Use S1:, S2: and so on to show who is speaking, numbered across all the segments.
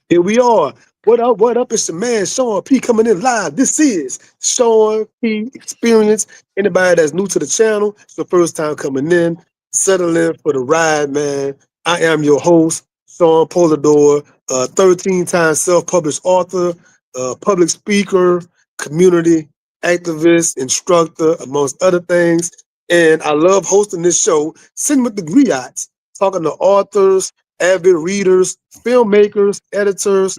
S1: Here we are. What up? What up? It's your man Sean P coming in live. This is Sean P Experience. Anybody that's new to the channel, it's the first time coming in, settle in for the ride, man. I am your host, Sean Polidor, 13-time self-published author, public speaker, community activist, instructor, amongst other things. And I love hosting this show, Sitting with the Griots, talking to authors, avid readers, filmmakers, editors,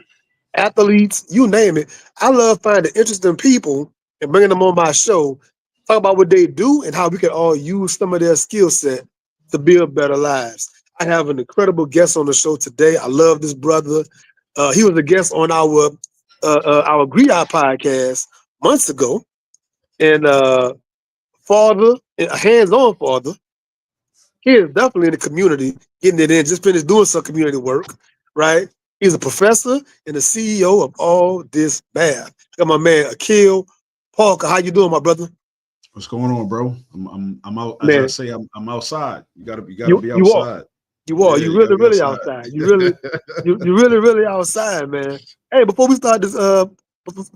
S1: athletes, you name it. I love finding interesting people and bringing them on my show, talk about what they do and how we can all use some of their skill set to build better lives. I have an incredible guest on the show today. I love this brother. He was a guest on our Griot podcast months ago, and father, a hands-on father. He is definitely in the community, getting it in. Just finished doing some community work, right? He's a professor and the CEO of All This Math. Got my man Akil Parker. How you doing, my brother?
S2: What's going on, bro? I'm out. As I
S1: Man,
S2: say, I'm outside. You gotta
S1: you
S2: be
S1: you are.
S2: outside.
S1: You are.
S2: Yeah,
S1: You
S2: you gotta
S1: really,
S2: be
S1: really
S2: outside.
S1: outside. You really, really outside, man. Hey, before we start this, before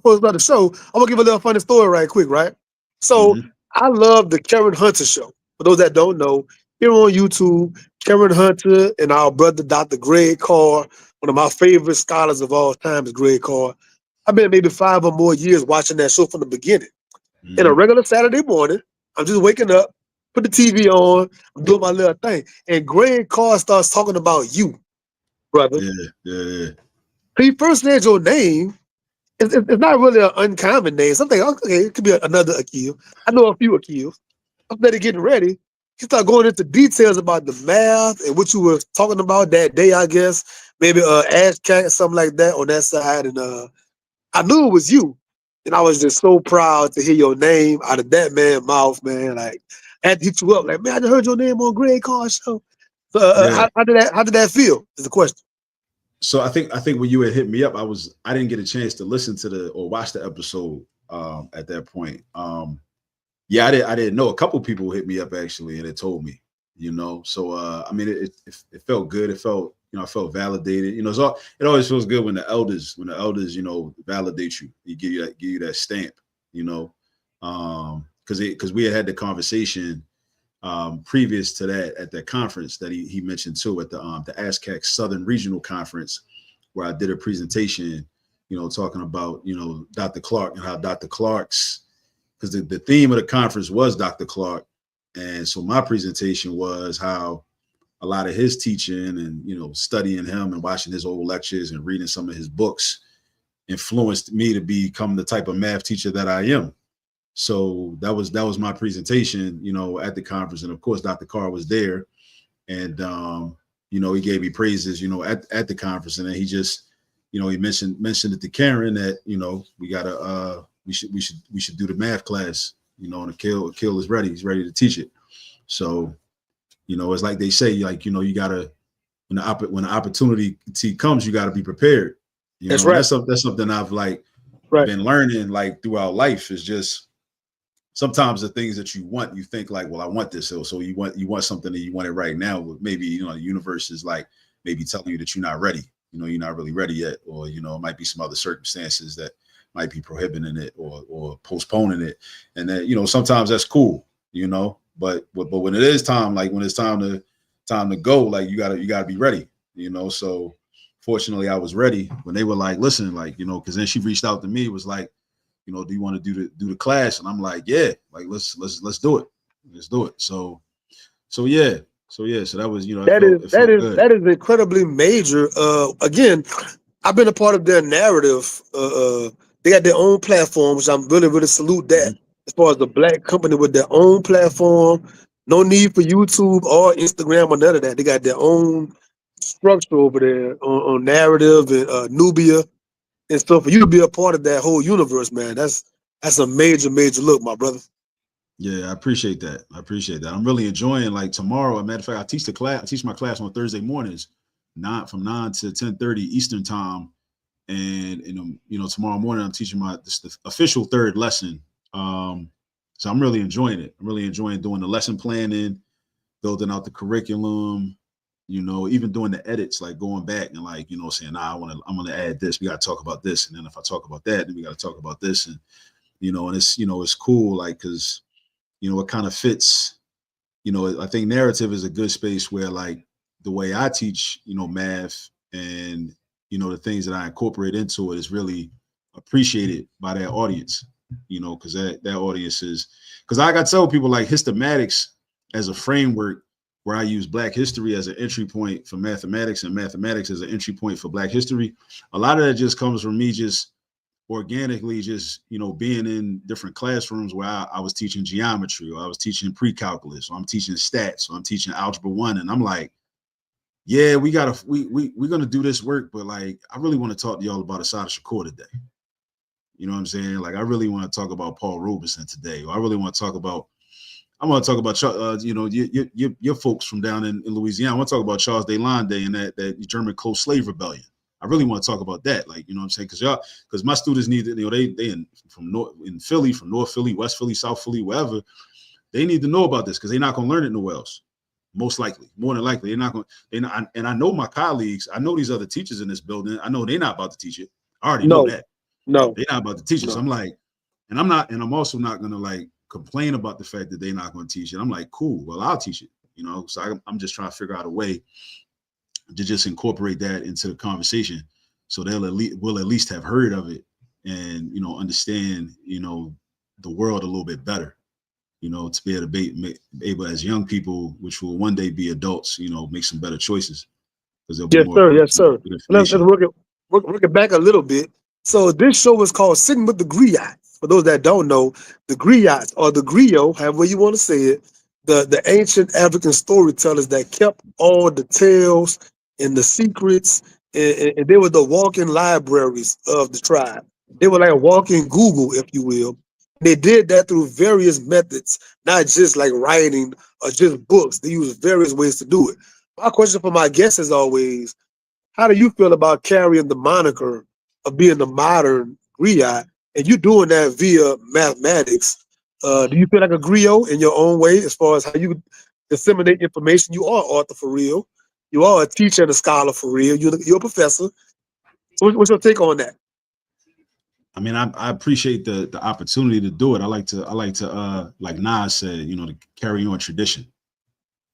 S1: we start the show, I'm gonna give a little funny story right quick, right? So
S2: hmm
S1: I love the Karen Hunter show. For those that don't know, here on YouTube, Karen Hunter and our brother Dr. Greg Carr, one of my favorite scholars of all time is Greg Carr. I've been maybe 5 or more years watching that show from the beginning. In a
S2: hmm
S1: regular Saturday morning, I'm just waking up, put the TV on, I'm doing my little thing. And Greg Carr starts talking about you, brother.
S2: Yeah, yeah, yeah.
S1: He first said your name. It's not really an uncommon name. Something, okay, it could be another Akil. I know a few Akils. I'm better getting ready. He started going into details about the math and what you were talking about that day, I guess. Maybe Ash Cat, something like that on that side. And I knew it was you. And I was just so proud to hear your name out of that man's mouth, man. Like, I had to hit you up, like, man, I just heard your name on Greg Carr's show. So,
S2: Yeah.
S1: how did that feel? Is the question.
S2: So I think when you had hit me up, I didn't get a chance to listen to the or watch the episode at that point. Yeah, I didn't know. A couple people hit me up actually, and it told me, So I mean, it felt good. It felt, I felt validated. It always feels good when the elders, validate you. They give you that stamp. You know, because we had the conversation previous to that at that conference that he mentioned too at the ASCAC Southern Regional Conference, where I did a presentation, talking about Dr. Clark and how Dr. Clark's, because the theme of the conference was Dr. Clark. And so my presentation was how a lot of his teaching and, studying him and watching his old lectures and reading some of his books influenced me to become the type of math teacher that I am. So that was my presentation, at the conference. And of course, Dr. Carr was there, and he gave me praises, at the conference. And then he just, he mentioned it to Karen that, we gotta we should do the math class, and Akil is ready. He's ready to teach it. So, it's like they say, like, you gotta, when the opportunity comes, you gotta be prepared.
S1: That's
S2: And
S1: right.
S2: that's something I've like
S1: Right.
S2: been learning like throughout life, is just sometimes the things that you want, you think like, well, I want this. So you want something and you want it right now. But maybe, the universe is like maybe telling you that you're not ready. You're not really ready yet. Or, it might be some other circumstances that might be prohibiting it or postponing it. And then, sometimes that's cool, but when it is time, like when it's time to go, like you gotta be ready, So fortunately I was ready when they were like, listen, like, because then she reached out to me, was like, do you want to do the class? And I'm like, yeah, like let's do it. Let's do it. So yeah. So that was,
S1: That is
S2: it
S1: that
S2: felt
S1: is
S2: good.
S1: that is incredibly major. Again, I've been a part of their narrative. They got their own platform, which I'm really, really salute that.
S2: Mhm.
S1: As far as the black company with their own platform, no need for YouTube or Instagram or none of that. They got their own structure over there on narrative and Nubia and stuff. For you to be a part of that whole universe, man, that's a major, major look, my brother.
S2: Yeah, I appreciate that. I'm really enjoying, like, tomorrow. As a matter of fact, I teach my class on Thursday mornings, from 9 to 10:30 Eastern time. And tomorrow morning I'm teaching the official third lesson. So I'm really enjoying it. I'm really enjoying doing the lesson planning, building out the curriculum, even doing the edits, like going back and like, saying, nah, I'm gonna add this. We gotta talk about this. And then if I talk about that, then we gotta talk about this. And, and it's cool, like, cause, it kind of fits, I think narrative is a good space where like the way I teach, math and, the things that I incorporate into it is really appreciated by that audience, cause that audience is, cause I got to tell people like Histomatics as a framework where I use Black history as an entry point for mathematics and mathematics as an entry point for Black history. A lot of that just comes from me just organically just, being in different classrooms where I was teaching geometry, or I was teaching pre-calculus, or I'm teaching stats, or I'm teaching algebra 1. And I'm like, yeah, we're going to do this work, but like, I really want to talk to y'all about Assata Shakur today. You know what I'm saying? Like, I really want to talk about Paul Robeson today. Or I really want to talk about, your folks from down in Louisiana. I want to talk about Charles Deslandes and that German close slave rebellion. I really want to talk about that, like, what I'm saying, because my students need to, they in Philly, from North Philly, West Philly, South Philly, wherever, they need to know about this because they're not going to learn it nowhere else. Most likely, more than likely, they're not going. And I know my colleagues, I know these other teachers in this building. I know they're not about to teach it. I already know that.
S1: No,
S2: they're not about to teach it. So I'm like, and I'm also not going to like complain about the fact that they're not going to teach it. I'm like, cool, well, I'll teach it. So I'm just trying to figure out a way to just incorporate that into the conversation, so we'll at least have heard of it and understand the world a little bit better. To be able to be able as young people, which will one day be adults, make some better choices because there'll be
S1: yes,
S2: more
S1: sir, yes, sir.
S2: good
S1: Let's
S2: information.
S1: work it back a little bit. So this show is called Sitting with the Griots. For those that don't know, the Griots or the griot, however you want to say it, the ancient African storytellers that kept all the tales and the secrets, and they were the walking libraries of the tribe. They were like a walking Google, if you will. And they did that through various methods, not just like writing or just books. They used various ways to do it. My question for my guests is always, how do you feel about carrying the moniker of being the modern griot, and you doing that via mathematics? Do you feel like a griot in your own way as far as how you disseminate information? You are an author for real. You are a teacher and a scholar for real. You're a professor. So what's your take on that?
S2: I mean, I appreciate the opportunity to do it. I like to like Nas said, to carry on tradition.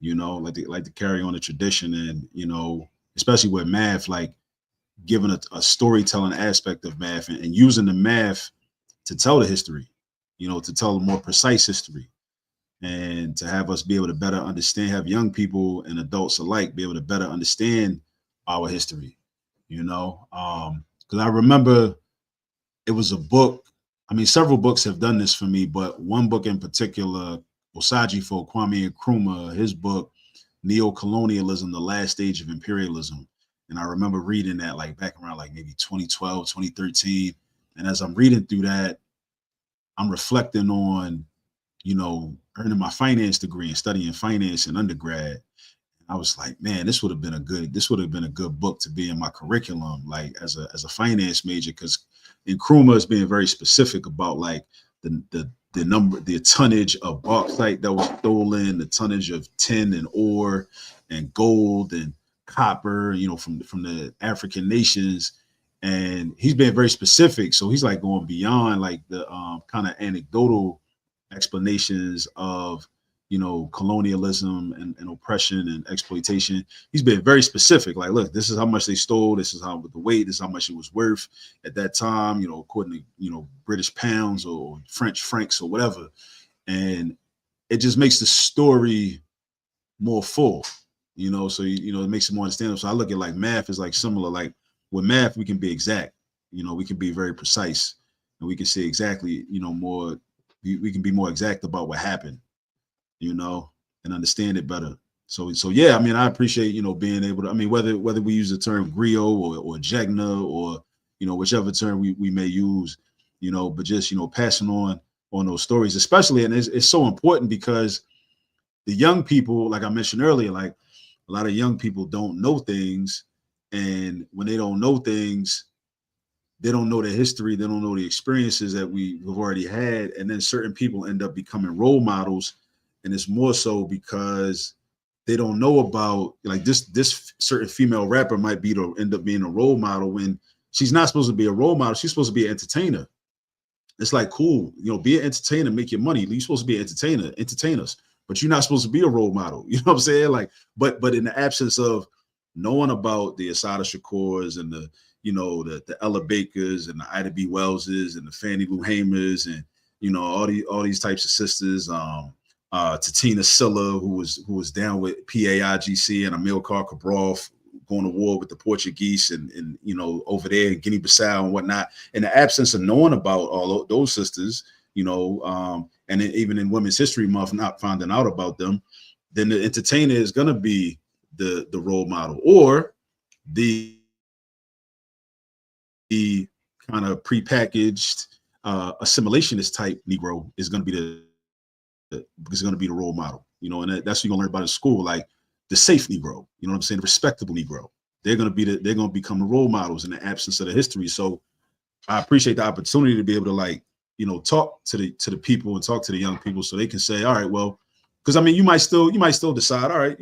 S2: Like to carry on the tradition, and especially with math, like giving a storytelling aspect of math, and using the math to tell the history, to tell a more precise history, and to have us be able to better understand, have young people and adults alike be able to better understand our history. Because I remember it was a book. I mean, several books have done this for me, but one book in particular, Osajifo Kwame Nkrumah, his book, Neo-Colonialism, The Last Stage of Imperialism. And I remember reading that like back around like maybe 2012, 2013. And as I'm reading through that, I'm reflecting on, earning my finance degree and studying finance in undergrad. I was like, man, this would have been a good book to be in my curriculum, like as a finance major, because Nkrumah is being very specific about like the tonnage of bauxite that was stolen, the tonnage of tin and ore and gold and copper, from the African nations. And he's being very specific. So he's like going beyond like the kind of anecdotal explanations of colonialism and oppression and exploitation. He's been very specific. Like, look, this is how much they stole. This is how the weight. This is how much it was worth at that time. According to British pounds or French francs or whatever. And it just makes the story more full. So it makes it more understandable. So I look at like math is like similar. Like with math, we can be exact. We can be very precise, and we can say exactly. More. We can be more exact about what happened. And understand it better. So yeah, I mean, I appreciate, being able to, I mean, whether we use the term griot or Jegna or, whichever term we may use, but just, passing on those stories, especially, and it's so important because the young people, like I mentioned earlier, like a lot of young people don't know things. And when they don't know things, they don't know the history, they don't know the experiences that we've already had. And then certain people end up becoming role models. And it's more so because they don't know about like this certain female rapper might be to end up being a role model when she's not supposed to be a role model. She's supposed to be an entertainer. It's like, cool, be an entertainer, make your money. You're supposed to be an entertainer, entertain us, but you're not supposed to be a role model. You know what I'm saying? Like, but in the absence of knowing about the Asada Shakurs and the Ella Bakers and the Ida B. Wellses and the Fannie Lou Hamers and all these types of sisters. Tatina Silla, who was down with PAIGC and Amilcar Cabral going to war with the Portuguese and over there in Guinea-Bissau and whatnot. In the absence of knowing about all of those sisters, and even in Women's History Month, not finding out about them, then the entertainer is going to be the role model, or the kind of prepackaged assimilationist type Negro is going to be the role model, and that's what you're gonna learn about in school, like the safe Negro, you know what I'm saying, the respectable Negro. They're gonna become the role models in the absence of the history. So I appreciate the opportunity to be able to talk to the people and talk to the young people so they can say, all right, well, because I mean, you might still decide, all right,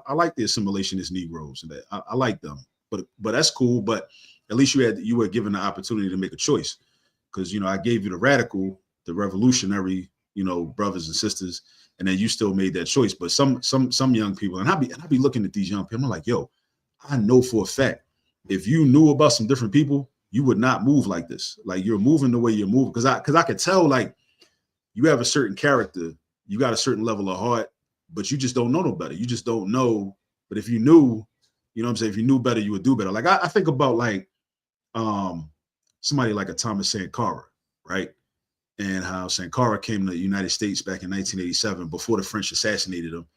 S2: I like the assimilationist Negroes and that I like them, but that's cool. But at least you were given the opportunity to make a choice, because I gave you the radical, the revolutionary, brothers and sisters, and then you still made that choice. But some young people, and I be looking at these young people, I'm like, yo, I know for a fact, if you knew about some different people, you would not move like this. Like, you're moving the way you're moving, because I could tell, like, you have a certain character, you got a certain level of heart, but you just don't know no better. You just don't know. But if you knew, what I'm saying, if you knew better, you would do better. Like, I think about like somebody like a Thomas Sankara, right? And how Sankara came to the United States back in 1987 before the French assassinated him.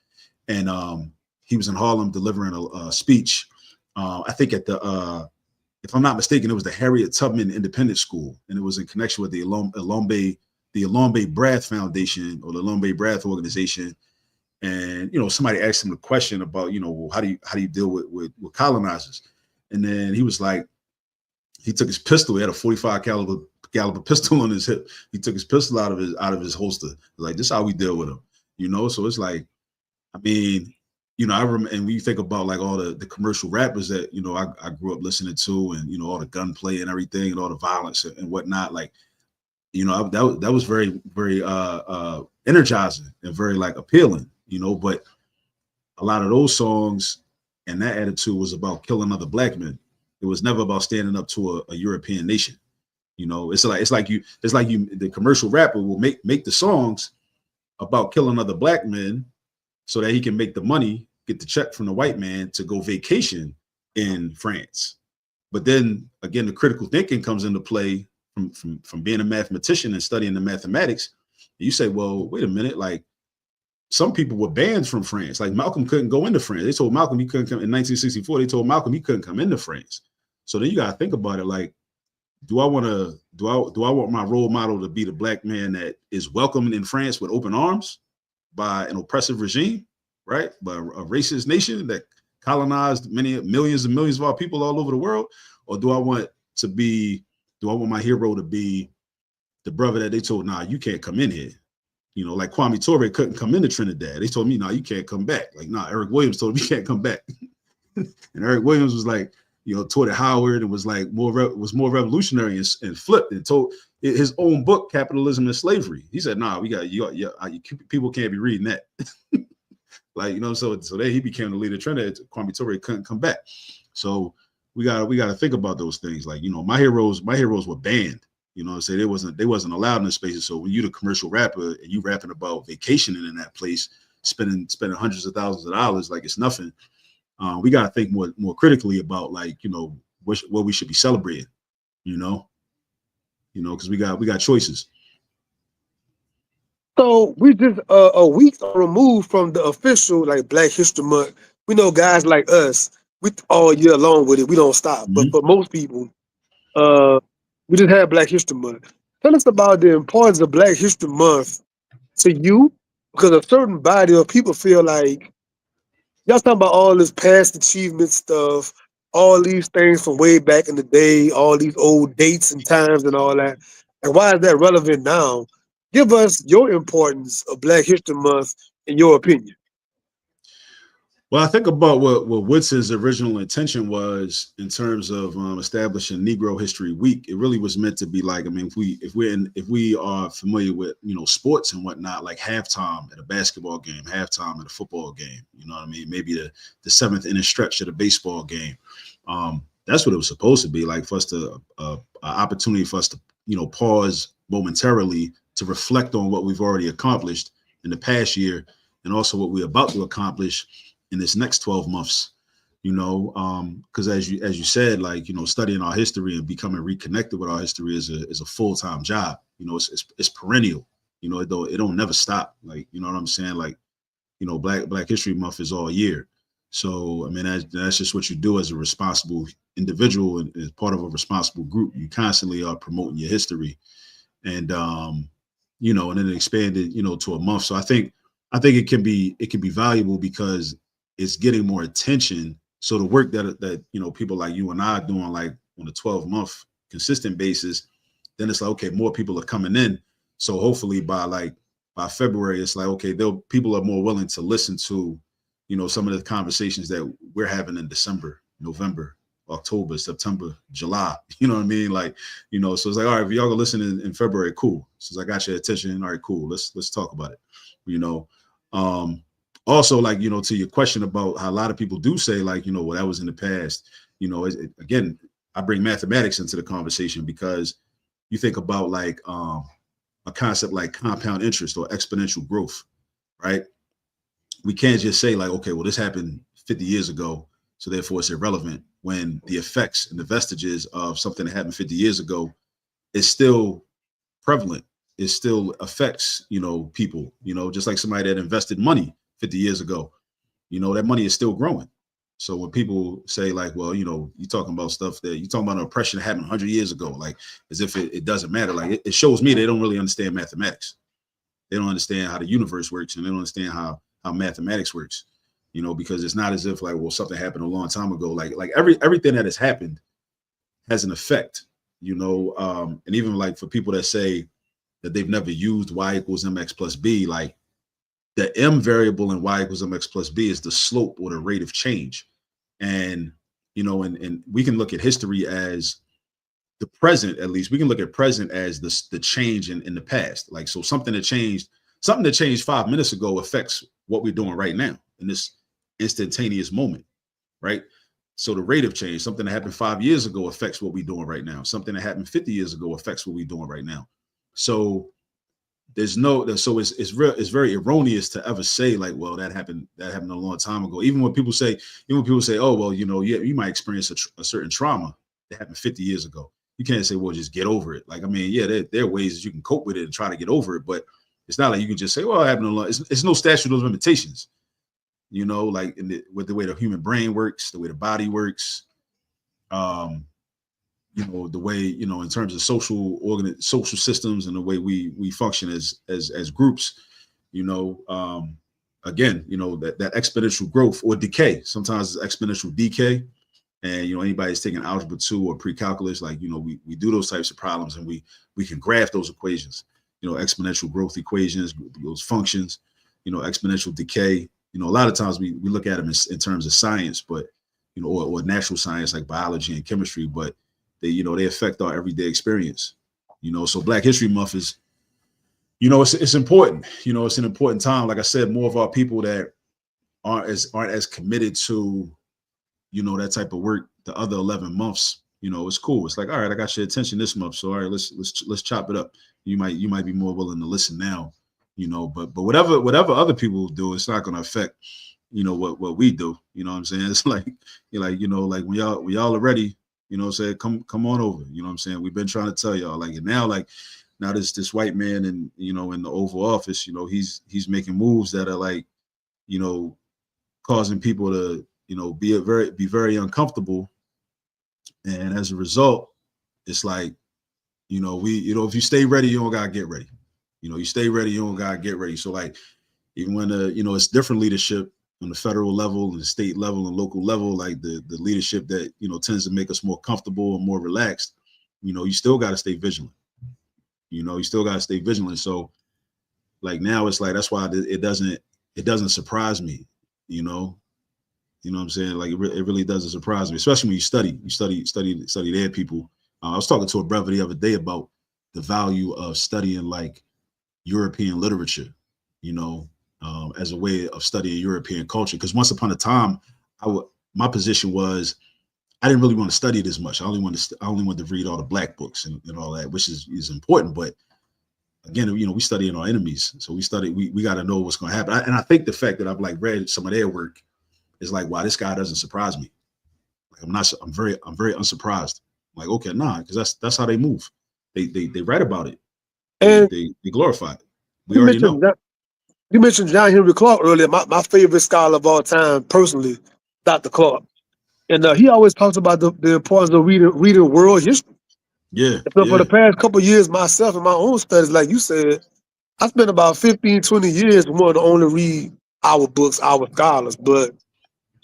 S2: And he was in Harlem delivering a speech. I think at if I'm not mistaken, it was the Harriet Tubman Independent School, and it was in connection with the Alombe Brath Foundation, or the Alombe Brath Organization. And somebody asked him the question about well, how do you deal with colonizers? And then he was like, he took his pistol. He had a 45 caliber pistol on his hip. He took his pistol out of his holster. Like, this is how we deal with him, So it's like, I mean, I remember, and when you think about like all the commercial rappers that I grew up listening to, and all the gunplay and everything, and all the violence and whatnot, like, that was very, very energizing and very like appealing, But a lot of those songs and that attitude was about killing other black men. It was never about standing up to a European nation. It's like the commercial rapper will make the songs about killing other black men so that he can make the money, get the check from the white man to go vacation in France. But then again, the critical thinking comes into play from being a mathematician and studying the mathematics. You say, well, wait a minute, like, some people were banned from France. Like, Malcolm couldn't go into France. They told Malcolm he couldn't come in 1964. They told Malcolm he couldn't come into France. So then you got to think about it, like, do I want my role model to be the black man that is welcomed in France with open arms by an oppressive regime, right? By a racist nation that colonized many millions and millions of our people all over the world? Or do I want my hero to be the brother that they told, nah, you can't come in here? Like Kwame Ture couldn't come into Trinidad. They told me, nah, you can't come back. Like, nah, Eric Williams told him you can't come back. And Eric Williams was like, taught at Howard, and was like more revolutionary and flipped and told his own book, Capitalism and Slavery. He said, nah, people can't be reading that. Like, so then he became the leader of Trinidad. Kwame Ture couldn't come back. So we gotta think about those things. Like, my heroes were banned. So they wasn't allowed in the spaces. So when you the commercial rapper and you rapping about vacationing in that place, spending hundreds of thousands of dollars like it's nothing, we got to think more critically about, like, what we should be celebrating, because we got choices.
S1: So we just a week removed from the official like Black History Month. We know guys like us, we all year long with it. We don't stop.
S2: Mm-hmm.
S1: But for most people, we just had Black History Month. Tell us about the importance of Black History Month to you, because a certain body of people feel like y'all talking about all this past achievement stuff, all these things from way back in the day, all these old dates and times and all that. And why is that relevant now? Give us your importance of Black History Month in your opinion.
S2: Well, I think about what Woodson's original intention was in terms of establishing Negro History Week. It really was meant to be like, I mean, if we are familiar with sports and whatnot, like halftime at a basketball game, halftime at a football game, you know what I mean? Maybe the seventh inning stretch at a baseball game. That's what it was supposed to be, like for us to opportunity for us to pause momentarily to reflect on what we've already accomplished in the past year, and also what we're about to accomplish in this next 12 months. Because as you said, like studying our history and becoming reconnected with our history is a full-time job. It's perennial. It don't never stop. Like, you know what I'm saying? Like, Black History Month is all year. So I mean, that's just what you do as a responsible individual and as part of a responsible group. You constantly are promoting your history, and and then it expanded, to a month. So I think it can be valuable because it's getting more attention. So the work that people like you and I are doing, like on a 12-month consistent basis, then it's like, okay, more people are coming in. So hopefully by February, it's like, okay, people are more willing to listen to, some of the conversations that we're having in December, November, October, September, July. You know what I mean? Like, so it's like, all right, if y'all go listen in February, cool. Since I got your attention, all right, cool. Let's talk about it. You know. Also, like, to your question about how a lot of people do say, like, well, that was in the past. Again, I bring mathematics into the conversation because you think about like a concept like compound interest or exponential growth, right? We can't just say like, okay, well, this happened 50 years ago, so therefore it's irrelevant, when the effects and the vestiges of something that happened 50 years ago is still prevalent. It still affects, people, just like somebody that invested money 50 years ago, that money is still growing. So when people say like, well, you're talking about stuff that you're talking about an oppression that happened 100 years ago, like as if it doesn't matter. Like it shows me they don't really understand mathematics. They don't understand how the universe works, and they don't understand how mathematics works. Because it's not as if like, well, something happened a long time ago. Like everything that has happened has an effect. And even like for people that say that they've never used y equals mx plus b, like the m variable in y equals mx plus b is the slope or the rate of change. And and we can look at history as the present. At least we can look at present as the change in the past. Like, so something that changed 5 minutes ago affects what we're doing right now in this instantaneous moment, right? So the rate of change, something that happened 5 years ago affects what we're doing right now. Something that happened 50 years ago affects what we're doing right now. So it's very erroneous to ever say like, well, that happened a long time ago. Even when people say, oh, well, yeah, you might experience a certain trauma that happened 50 years ago. You can't say, well, just get over it. Like, I mean, yeah, there are ways that you can cope with it and try to get over it, but it's not like you can just say, well, it happened a long. It's no statute of limitations. Like with the way the human brain works, the way the body works, the way, in terms of social systems and the way we function as groups, again, that exponential growth or decay. Sometimes it's exponential decay. And anybody's taking algebra 2 or pre-calculus, like, we do those types of problems, and we can graph those equations, exponential growth equations, those functions, exponential decay. A lot of times we look at them in terms of science, but or natural science like biology and chemistry, but they affect our everyday experience. So Black History Month is, it's important. It's an important time. Like I said, more of our people that aren't as committed to that type of work the other 11 months, it's cool. It's like, all right, I got your attention this month, so all right, let's chop it up. You might be more willing to listen now, but whatever other people do, it's not going to affect what we do. You know what I'm saying? It's like like when y'all are ready, say come on over. You know what I'm saying? We've been trying to tell y'all, like, and now this white man in in the Oval Office, he's making moves that are like, causing people to be very uncomfortable. And as a result, it's like, if you stay ready, you don't gotta get ready. You stay ready, you don't gotta get ready. So like, even when it's different leadership on the federal level and the state level and local level, like the leadership that tends to make us more comfortable and more relaxed, you still gotta stay vigilant. You still gotta stay vigilant. So like now it's like, that's why it doesn't surprise me, You know what I'm saying? Like it really doesn't surprise me, especially when you study their people. I was talking to a brother the other day about the value of studying like European literature, you know, as a way of studying European culture. Because once upon a time, my position was I didn't really want to study it as much. I only wanted to read all the black books and all that, which is important. But again, we studying our enemies, so we got to know what's going to happen. And I think the fact that I've like read some of their work is like, wow, this guy doesn't surprise me. Like I'm very unsurprised. I'm like, okay, nah, because that's how they move. They write about it.
S1: And
S2: They glorify it. We
S1: you
S2: already know.
S1: mentioned that you mentioned John Henry Clark earlier. My favorite scholar of all time, personally, Dr. Clark. And he always talks about the importance of reading world history.
S2: Yeah,
S1: And so for
S2: yeah,
S1: the past couple of years, myself and my own studies, like you said, I spent about 15, 20 years wanting to only read our books, our scholars, but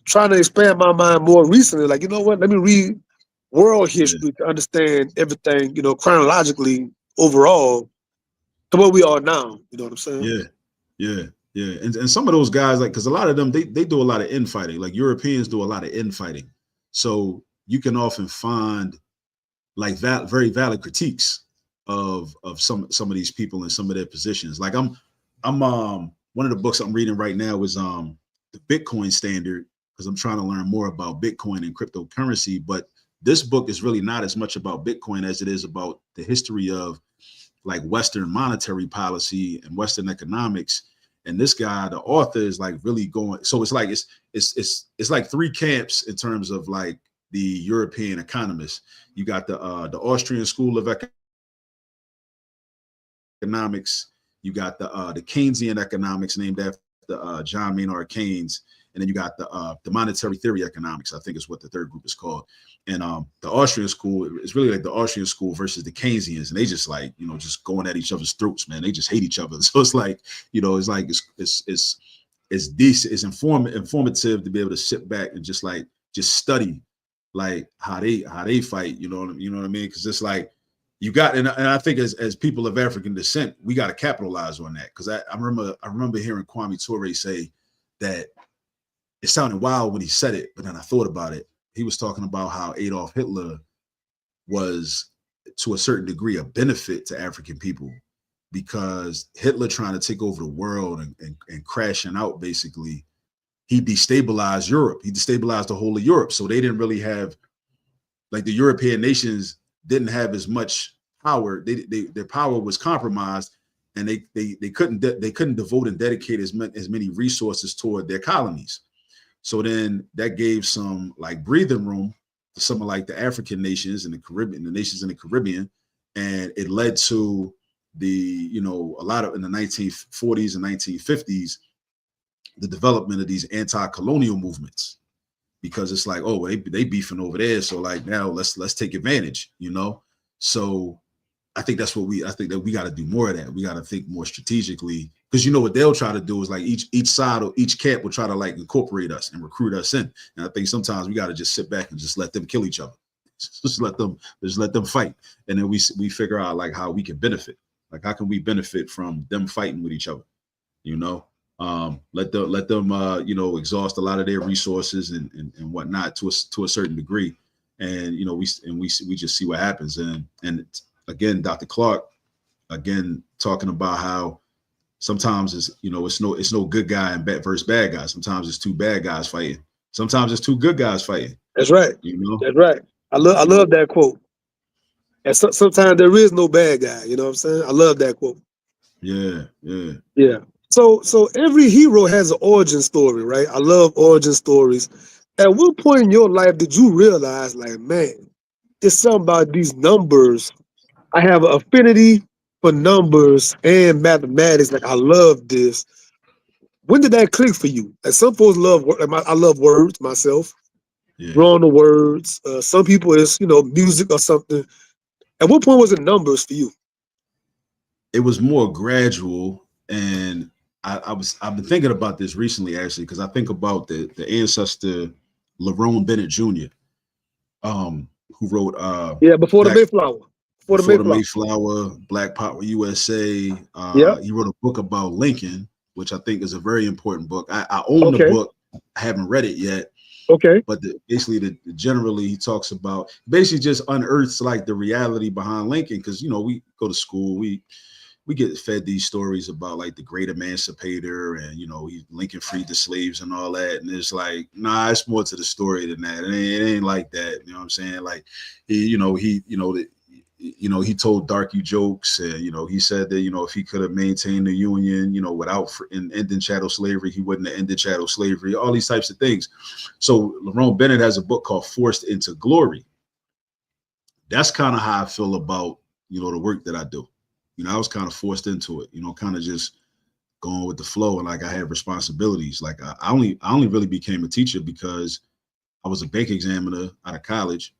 S1: trying to expand my mind more recently, like, you know what, let me read world
S2: yeah,
S1: history to understand everything, chronologically overall to where we are now. You know what I'm saying?
S2: yeah, yeah, yeah. And some of those guys, like, because a lot of them they do a lot of infighting. Like Europeans do a lot of infighting, so you can often find like very valid critiques of some of these people and some of their positions. Like I'm one of the books I'm reading right now is the Bitcoin Standard, because I'm trying to learn more about Bitcoin and cryptocurrency. But this book is really not as much about Bitcoin as it is about the history of like Western monetary policy and Western economics. And this guy, the author, is like really going. So it's like it's like three camps in terms of like the European economists. You got the Austrian School of Economics. You got the Keynesian economics, named after John Maynard Keynes, and then you got the monetary theory economics. I think is what the third group is called. And the Austrian school is really like the Austrian school versus the Keynesians, and they just like just going at each other's throats, man. They just hate each other. So it's like it's decent, it's informative to be able to sit back and just study like how they fight. You know what I mean? Because it's like you got, and I think as people of African descent, we got to capitalize on that. Because I remember hearing Kwame Ture say that it sounded wild when he said it, but then I thought about it. He was talking about how Adolf Hitler was, to a certain degree, a benefit to African people, because Hitler trying to take over the world and crashing out, basically, he destabilized Europe. He destabilized the whole of Europe. So they didn't really have, like, the European nations didn't have as much power. Their power was compromised, and they couldn't devote and dedicate as many resources toward their colonies. So then that gave some like breathing room to some of like the African nations and the nations in the Caribbean, and it led to a lot of, in the 1940s and 1950s, the development of these anti-colonial movements, because it's like, oh, they beefing over there, so like now let's take advantage, So I think that we got to do more of that. We got to think more strategically, because what they'll try to do is like each side or each camp will try to like incorporate us and recruit us in. And I think sometimes we got to just sit back and just let them kill each other. Just let them fight, and then we figure out like how we can benefit. Like, how can we benefit from them fighting with each other? Let them exhaust a lot of their resources and whatnot to a certain degree, and we just see what happens. And again, Dr. Clark, again, talking about how sometimes it's no good guy and versus bad guy. Sometimes it's two bad guys fighting. Sometimes it's two good guys fighting.
S1: That's right. That's right. I love that quote. And sometimes there is no bad guy. You know what I'm saying? I love that quote.
S2: Yeah, yeah.
S1: Yeah. So every hero has an origin story, right? I love origin stories. At what point in your life did you realize, like, man, it's something about these numbers? I have an affinity for numbers and mathematics. Like, I love this. When did that click for you? Like, some folks love, I love words myself,
S2: Yeah.
S1: drawing the words. Some people it's music or something. At what point was it numbers for you?
S2: It was more gradual, and I've been thinking about this recently, actually, because I think about the ancestor Lerone Bennett Jr., who wrote
S1: Yeah, before the
S2: Black
S1: Mayflower. Before the
S2: before the
S1: Mayflower.
S2: Mayflower, Black Power USA.
S1: Yeah.
S2: He wrote a book about Lincoln, which I think is a very important book. I own the
S1: Okay.
S2: book. I haven't read it yet,
S1: Okay.
S2: But basically, generally he talks about basically just unearths like the reality behind Lincoln, because we go to school, we get fed these stories about like the great emancipator, and he Lincoln freed the slaves and all that, and it's like, nah, it's more to the story than that. It ain't like that. You know what I'm saying? Like he told darky jokes, and he said that if he could have maintained the Union, without ending chattel slavery, he wouldn't have ended chattel slavery. All these types of things. So Lerone Bennett has a book called Forced into Glory. That's kind of how I feel about the work that I do. I was kind of forced into it. Kind of just going with the flow, and like I had responsibilities. Like I only really became a teacher because I was a bank examiner out of college,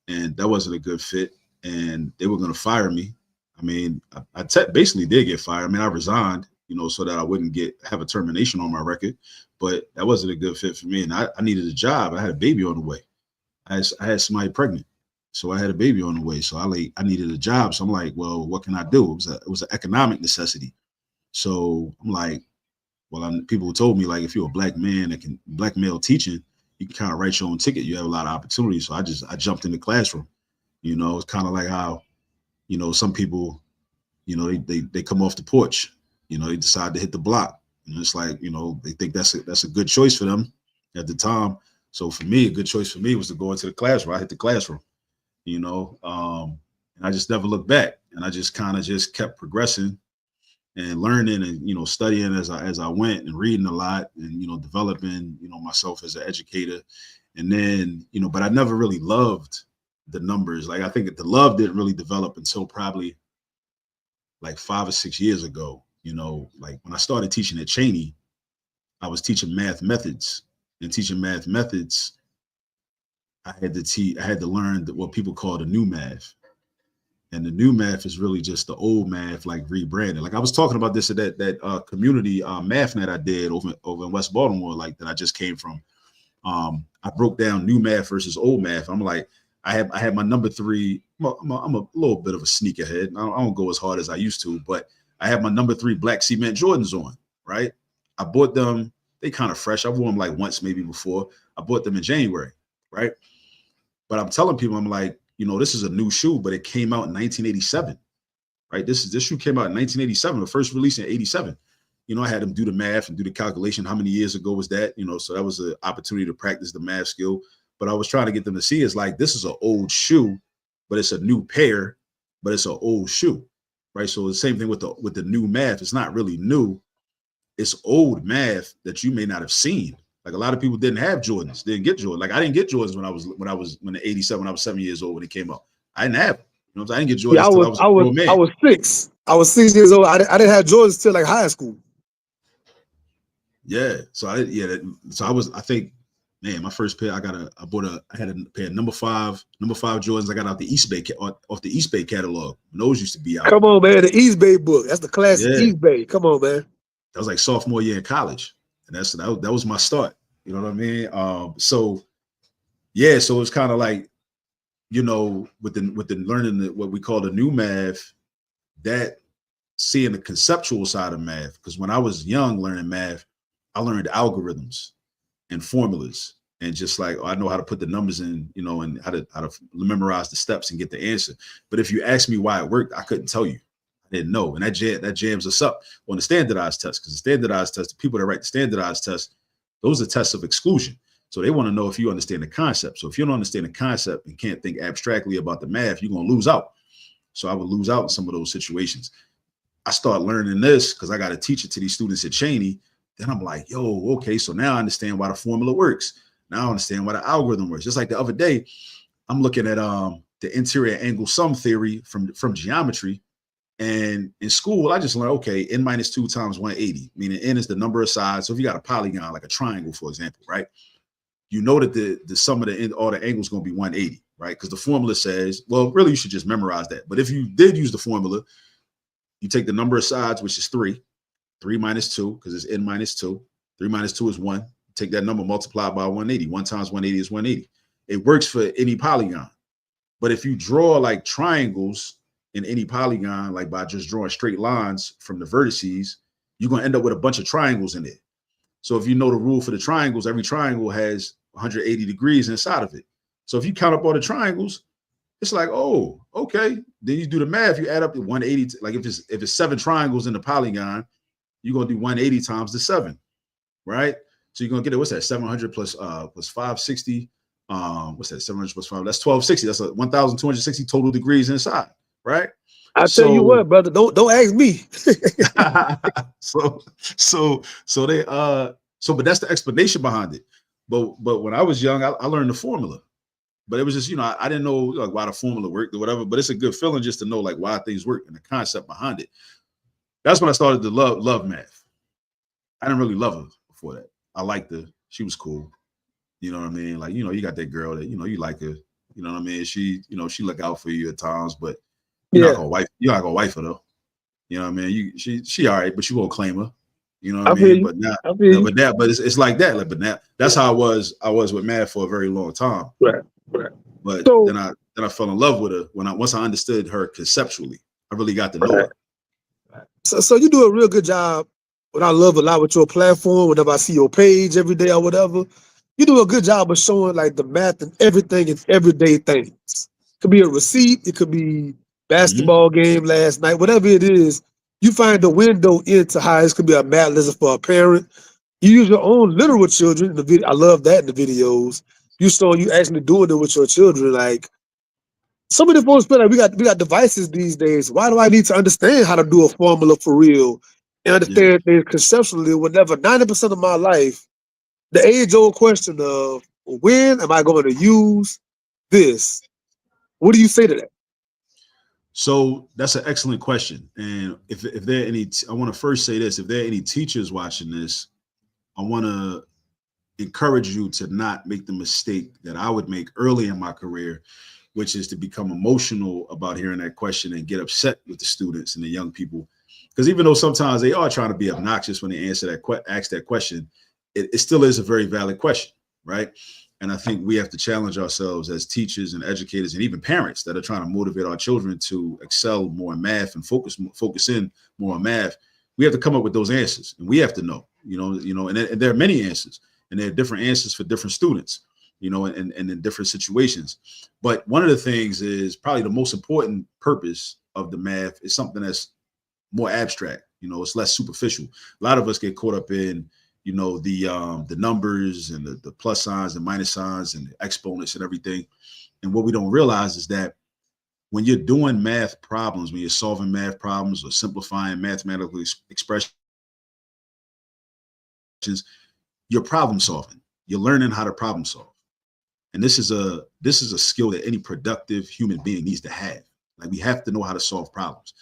S2: and that wasn't a good fit, and they were going to fire me. I mean, I basically did get fired. I mean, I resigned, so that I wouldn't have a termination on my record, but that wasn't a good fit for me, and I needed a job. I had a baby on the way. I had somebody pregnant, so I had a baby on the way. So I needed a job. So I'm like, well, what can I do? It was an economic necessity. So I'm like, well, people told me like if you're a black man that can black male teaching, you can kind of write your own ticket. You have a lot of opportunities. So I jumped in the classroom. It's kind of like how some people they come off the porch. They decide to hit the block. And it's like they think that's a good choice for them at the time. So for me, a good choice for me was to go into the classroom. I hit the classroom. And I just never looked back. And I just kind of just kept progressing and learning and studying as I went, and reading a lot, and developing myself as an educator. And then but I never really loved the numbers. Like I think the love didn't really develop until probably like 5 or 6 years ago. Like when I started teaching at Cheney, I was teaching math methods, and teaching math methods, I had to learn what people call the new math. And the new math is really just the old math, like rebranded. Like I was talking about this at that community math night I did over in West Baltimore, like that I just came from. I broke down new math versus old math. I'm like, I had my number three. I'm a little bit of a sneakerhead. I don't go as hard as I used to, but I have my number 3 black cement Jordans on. Right, I bought them. They kind of fresh. I wore them like once maybe before. I bought them in January. Right, but I'm telling people, I'm like, this is a new shoe, but it came out in 1987. Right, this shoe came out in 1987. The first release in 87. I had them do the math and do the calculation. How many years ago was that? So that was an opportunity to practice the math skill. But I was trying to get them to see it's like, this is an old shoe, but it's a new pair, but it's an old shoe, right? So the same thing with the new math. It's not really new. It's old math that you may not have seen. Like a lot of people didn't have Jordans, didn't get Jordans. Like I didn't get Jordans when the 87, when I was 7 years old when it came out. I didn't have them. I didn't get
S1: Yeah,
S2: Jordans till I was a grown
S1: I
S2: man.
S1: was 6. I was 6 years old. I didn't have Jordans till like high school.
S2: Yeah. So I think, man, my first pair, I had a pair of number five Jordans I got out the East Bay off the East Bay catalog. And those used to be out.
S1: Come on, man. The East Bay book. That's the classic
S2: Yeah.
S1: East Bay. Come on, man.
S2: That was like sophomore year in college. And that was my start. You know what I mean? So it's kind of like, with the learning what we call the new math, that seeing the conceptual side of math. Because when I was young learning math, I learned algorithms and formulas, and just like I know how to put the numbers in, and how to memorize the steps and get the answer. But if you ask me why it worked, I couldn't tell you. I didn't know, and that jams us up on the standardized test, because the standardized test, the people that write the standardized test, those are tests of exclusion. So they want to know if you understand the concept. So if you don't understand the concept and can't think abstractly about the math, you're going to lose out. So I would lose out in some of those situations. I start learning this because I got to teach it to these students at Cheney. Then I'm like, yo, okay, so now I understand why the formula works. Now I understand why the algorithm works. Just like the other day, I'm looking at the interior angle sum theory from geometry. And in school, I just learned, okay, n minus 2 times 180, meaning n is the number of sides. So if you got a polygon, like a triangle, for example, right? You know that the sum of all the angles is going to be 180, right? Because the formula says, well, really, you should just memorize that. But if you did use the formula, you take the number of sides, which is 3 minus 2, because it's n minus 2. 3 minus 2 is 1. Take that number, multiply by 180. 1 times 180 is 180. It works for any polygon. But if you draw like triangles in any polygon, like by just drawing straight lines from the vertices, you're going to end up with a bunch of triangles in it. So if you know the rule for the triangles, every triangle has 180 degrees inside of it. So if you count up all the triangles, it's like, oh, okay. Then you do the math. You add up to 180. Like if it's 7 triangles in the polygon, you're gonna do 180 times the 7, right? So you're gonna get it. What's that? 700 plus 560. What's that? 700 plus 5. That's 1260. That's 1,260 total degrees inside, right?
S1: I tell you
S2: So
S1: what, brother, don't ask me.
S2: so they but that's the explanation behind it. But when I was young, I learned the formula. But it was just, I didn't know like why the formula worked or whatever. But it's a good feeling just to know like why things work and the concept behind it. That's when I started to love math. I didn't really love her before that. I liked her. She was cool. You know what I mean? Like, you got that girl that, you like her. You know what I mean? She, she look out for you at times, but you're not gonna wife her though. You know what I mean? She all right, but you won't claim her. You know what I
S1: I feel
S2: mean?
S1: you.
S2: But now,
S1: I feel you.
S2: but it's like that. Like, but now that's how I was with math for a very long time.
S1: Right.
S2: But
S1: So,
S2: then I fell in love with her once I understood her conceptually. I really got to know
S1: right.
S2: her.
S1: So you do a real good job. What I love a lot with your platform, whenever I see your page every day or whatever, you do a good job of showing like the math and everything in everyday things. Could be a receipt, it could be basketball game last night, whatever it is. You find the window into how this could be a math lesson for a parent. You use your own literal children in the video. I love that in the videos. You actually doing it with your children. Like some of the folks feel like we got devices these days. Why do I need to understand how to do a formula for real and
S2: Yeah.
S1: understand things conceptually? Whenever 90% of my life, the age-old question of when am I going to use this? What do you say to that?
S2: So that's an excellent question. And if there are any, I want to first say this: if there are any teachers watching this, I want to encourage you to not make the mistake that I would make early in my career, which is to become emotional about hearing that question and get upset with the students and the young people. Because even though sometimes they are trying to be obnoxious when they ask that question, it still is a very valid question, right? And I think we have to challenge ourselves as teachers and educators and even parents that are trying to motivate our children to excel more in math and focus in more on math. We have to come up with those answers, and we have to know, and there are many answers, and there are different answers for different students, and in different situations. But one of the things is probably the most important purpose of the math is something that's more abstract. It's less superficial. A lot of us get caught up in, the numbers and the plus signs and minus signs and the exponents and everything. And what we don't realize is that when you're doing math problems, when you're solving math problems or simplifying mathematical expressions, you're problem solving. You're learning how to problem solve. And this is a skill that any productive human being needs to have. Like, we have to know how to solve problems.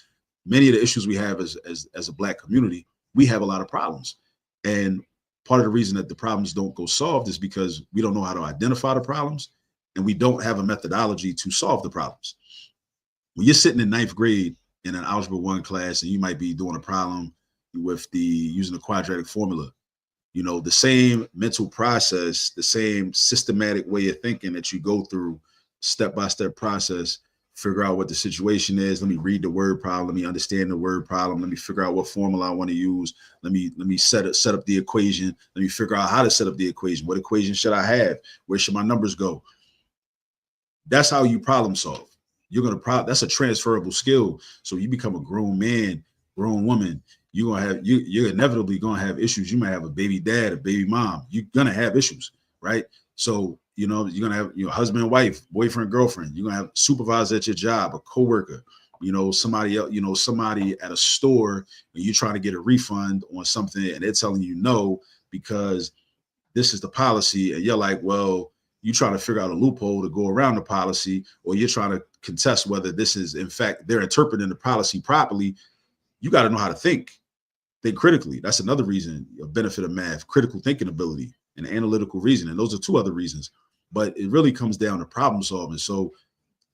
S2: Many of the issues we have as a Black community, we have a lot of problems. And part of the reason that the problems don't go solved is because we don't know how to identify the problems, and we don't have a methodology to solve the problems. When you're sitting in 9th grade in an Algebra 1 class and you might be doing a problem with using the quadratic formula, the same mental process, the same systematic way of thinking that you go through, step-by-step process, figure out what the situation is. Let me read the word problem. Let me understand the word problem. Let me figure out what formula I want to use. Let me set up the equation. Let me figure out how to set up the equation. What equation should I have? Where should my numbers go? That's how you problem solve. That's a transferable skill. So you become a grown man, grown woman. You're inevitably gonna have issues. You might have a baby dad, a baby mom. You're gonna have issues, right? So you're gonna have your husband and wife, boyfriend, girlfriend. You're gonna have supervisor at your job, a coworker, somebody else, somebody at a store, and you're trying to get a refund on something, and they're telling you no because this is the policy, and you're like, well, you trying to figure out a loophole to go around the policy, or you're trying to contest whether this is, in fact, they're interpreting the policy properly. You got to know how to think critically. That's another reason, a benefit of math, critical thinking ability and analytical reasoning. Those are 2 other reasons, but it really comes down to problem solving. So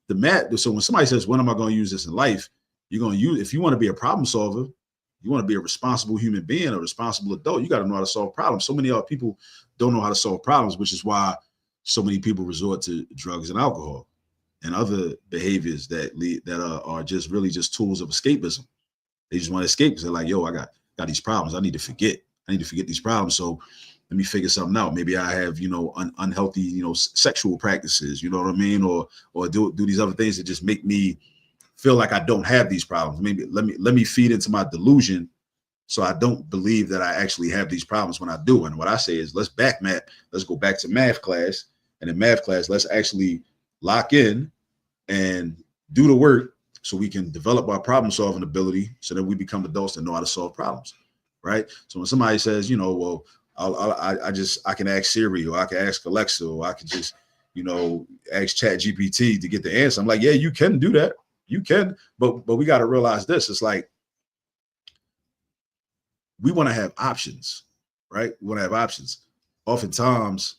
S2: when somebody says, when am I going to use this in life? You're going to use, if you want to be a problem solver, you want to be a responsible human being, a responsible adult, you got to know how to solve problems. So many other people don't know how to solve problems, which is why so many people resort to drugs and alcohol and other behaviors that are just really just tools of escapism. They just want to escape because they're like, yo, I got these problems. I need to forget these problems. So let me figure something out. Maybe I have, unhealthy, sexual practices, you know what I mean? Or do these other things that just make me feel like I don't have these problems. Maybe let me feed into my delusion so I don't believe that I actually have these problems when I do. And what I say is let's go back to math class. And in math class, let's actually lock in and do the work so we can develop our problem solving ability so that we become adults that know how to solve problems. Right. So when somebody says, well, I can ask Siri, or I can ask Alexa, or I can just, ask Chat GPT to get the answer. I'm like, yeah, you can do that. You can, but we got to realize this. It's like, we want to have options, right? We want to have options. Oftentimes,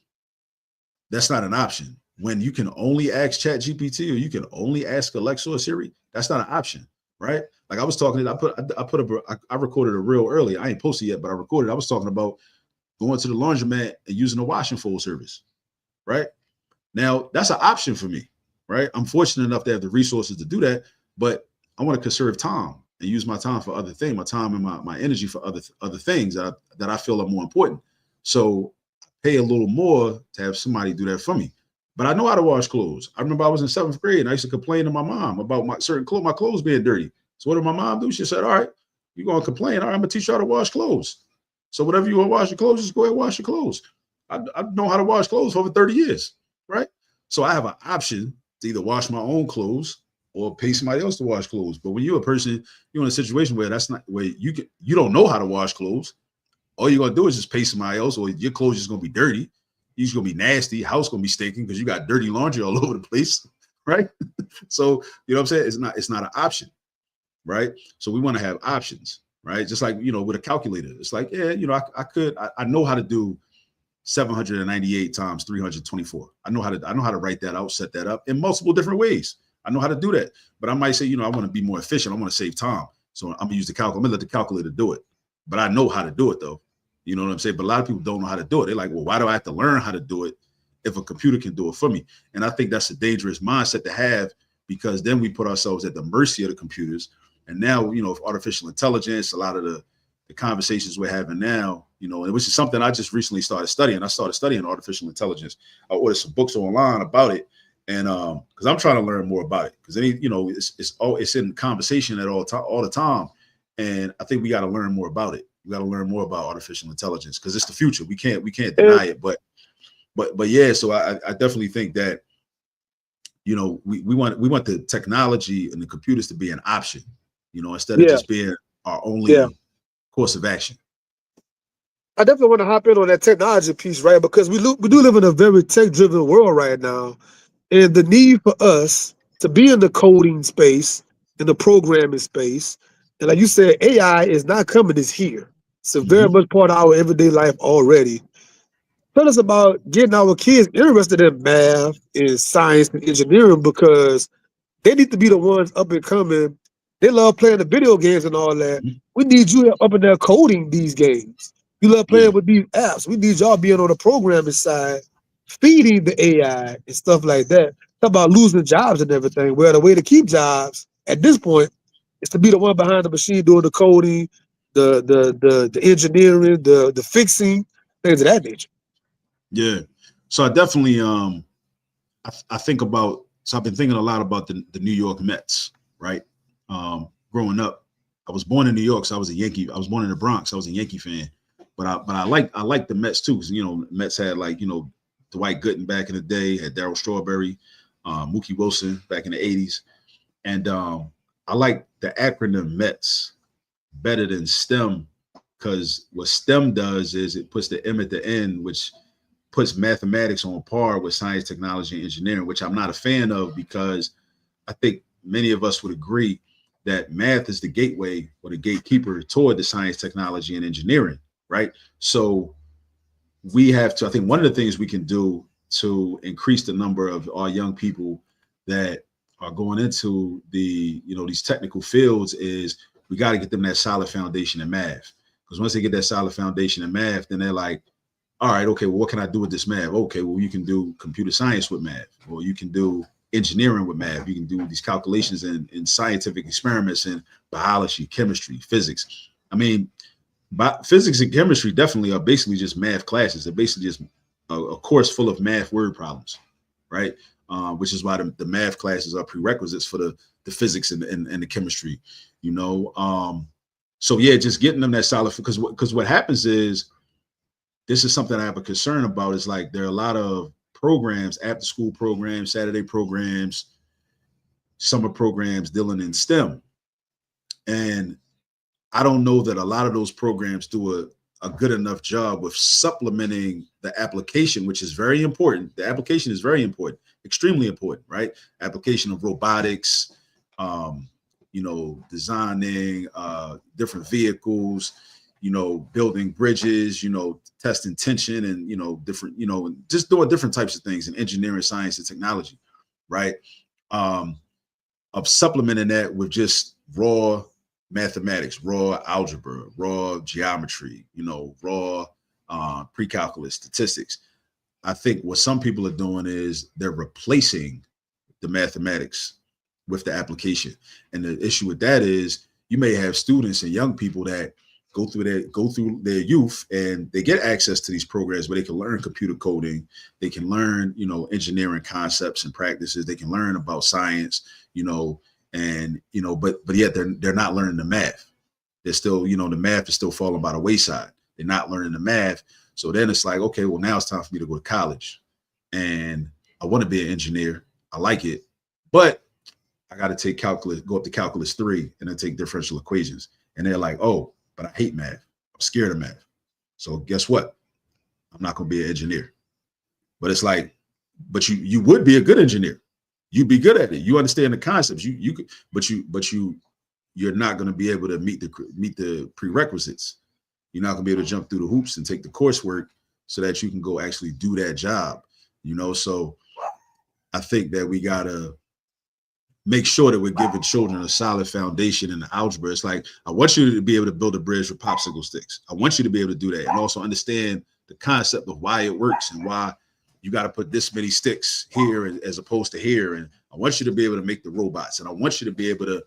S2: that's not an option. When you can only ask Chat GPT or you can only ask Alexa or Siri, that's not an option, right? Like I was talking, I recorded a reel earlier. I ain't posted yet, but I recorded. I was talking about going to the laundromat and using the wash and fold service, right? Now, that's an option for me, right? I'm fortunate enough to have the resources to do that, but I want to conserve time and use my time for other things, my time and my energy for other things that I feel are more important. So pay a little more to have somebody do that for me. But I know how to wash clothes. I remember I was in 7th grade and I used to complain to my mom about my clothes being dirty. So what did my mom do? She said, all right, you're going to complain. All right, I'm going to teach you how to wash clothes. So whatever you want to wash your clothes, just go ahead and wash your clothes. I know how to wash clothes for over 30 years, right? So I have an option to either wash my own clothes or pay somebody else to wash clothes. But when you're a person, you're in a situation where that's not where you don't know how to wash clothes. All you're gonna do is just pay somebody else, or your clothes is gonna be dirty. You're just gonna be nasty. House gonna be stinking because you got dirty laundry all over the place, right? So you know what I'm saying? It's not an option, right? So we want to have options, right? Just like with a calculator, it's like I know how to do 798 times 324. I know how to write that out, set that up in multiple different ways. I know how to do that, but I might say, I want to be more efficient. I want to save time, so I'm gonna use the calculator. I'm gonna let the calculator do it, but I know how to do it though. You know what I'm saying? But a lot of people don't know how to do it. They're like, well, why do I have to learn how to do it if a computer can do it for me? And I think that's a dangerous mindset to have, because then we put ourselves at the mercy of the computers. And now, with artificial intelligence, a lot of the conversations we're having now, which is something I just recently started studying. I started studying artificial intelligence. I ordered some books online about it. And because I'm trying to learn more about it, because it's in conversation all the time. And I think we got to learn more about it. We got to learn more about artificial intelligence because it's the future. We can't deny it. But yeah, so I definitely think that, we want the technology and the computers to be an option, instead of just being our only course of action.
S1: I definitely want to hop in on that technology piece, right? Because we do live in a very tech-driven world right now, and the need for us to be in the coding space, in the programming space, and like you said, AI is not coming; it's here. It's a very much part of our everyday life already. Tell us about getting our kids interested in math, in science, and engineering, because they need to be the ones up and coming. They love playing the video games and all that.
S2: Mhm.
S1: We need you up in there coding these games. You love
S2: Yeah.
S1: playing with these apps. We need y'all being on the programming side, feeding the AI and stuff like that. Talk about losing jobs and everything. Well, the way to keep jobs at this point is to be the one behind the machine doing the coding, the engineering, the fixing, things of that nature.
S2: Yeah. So I definitely I think about, so I've been thinking a lot about the New York Mets, right? Growing up, I was born in New York, so I was a Yankee. I was born in the Bronx, so I was a Yankee fan. But I like the Mets too, because Mets had Dwight Gooden back in the day, had Darryl Strawberry, Mookie Wilson back in the 80s. And I like the acronym Mets better than STEM, because what STEM does is it puts the M at the end, which puts mathematics on par with science, technology, and engineering, which I'm not a fan of, because I think many of us would agree that math is the gateway or the gatekeeper toward the science, technology, and engineering, right? So we have to, I think one of the things we can do to increase the number of our young people that are going into these technical fields is we got to get them that solid foundation in math. Because once they get that solid foundation in math, then they're like, all right, okay, well, what can I do with this math? Okay, well, you can do computer science with math, or you can do engineering with math. You can do these calculations in scientific experiments in biology, chemistry, physics. I mean, But physics and chemistry definitely are basically just math classes. They're basically just a course full of math word problems, right? Which is why the math classes are prerequisites for the physics and the chemistry, you know. So yeah, just getting them that solid, because what happens is, this is something I have a concern about, is like there are a lot of programs, after school programs, Saturday programs, summer programs dealing in STEM. And I don't know that a lot of those programs do a good enough job with supplementing the application, which is very important. The application is very important, extremely important, right? Application of robotics, um, designing different vehicles, building bridges, testing tension, and different, just doing different types of things in engineering, science, and technology, right? Um, of supplementing that with just raw mathematics, raw algebra, raw geometry, raw pre-calculus statistics. I think what some people are doing is they're replacing the mathematics with the application. And the issue with that is, you may have students and young people that go through their youth, and they get access to these programs where they can learn computer coding, they can learn, engineering concepts and practices, they can learn about science, and but yet they're not learning the math. They're still, the math is still falling by the wayside. They're not learning the math. So then it's like, okay, well, now it's time for me to go to college, and I want to be an engineer. I like it, but I got to take calculus, go up to calculus 3, and then take differential equations. And they're like, oh, but I hate math. I'm scared of math. So guess what? I'm not going to be an engineer. But it's like, but you would be a good engineer. You'd be good at it. You understand the concepts. You're not going to be able to meet the prerequisites. You're not going to be able to jump through the hoops and take the coursework so that you can go actually do that job. So I think that we got to make sure that we're giving children a solid foundation in the algebra. It's like, I want you to be able to build a bridge with popsicle sticks. I want you to be able to do that, and also understand the concept of why it works and why you got to put this many sticks here as opposed to here. And I want you to be able to make the robots, and I want you to be able to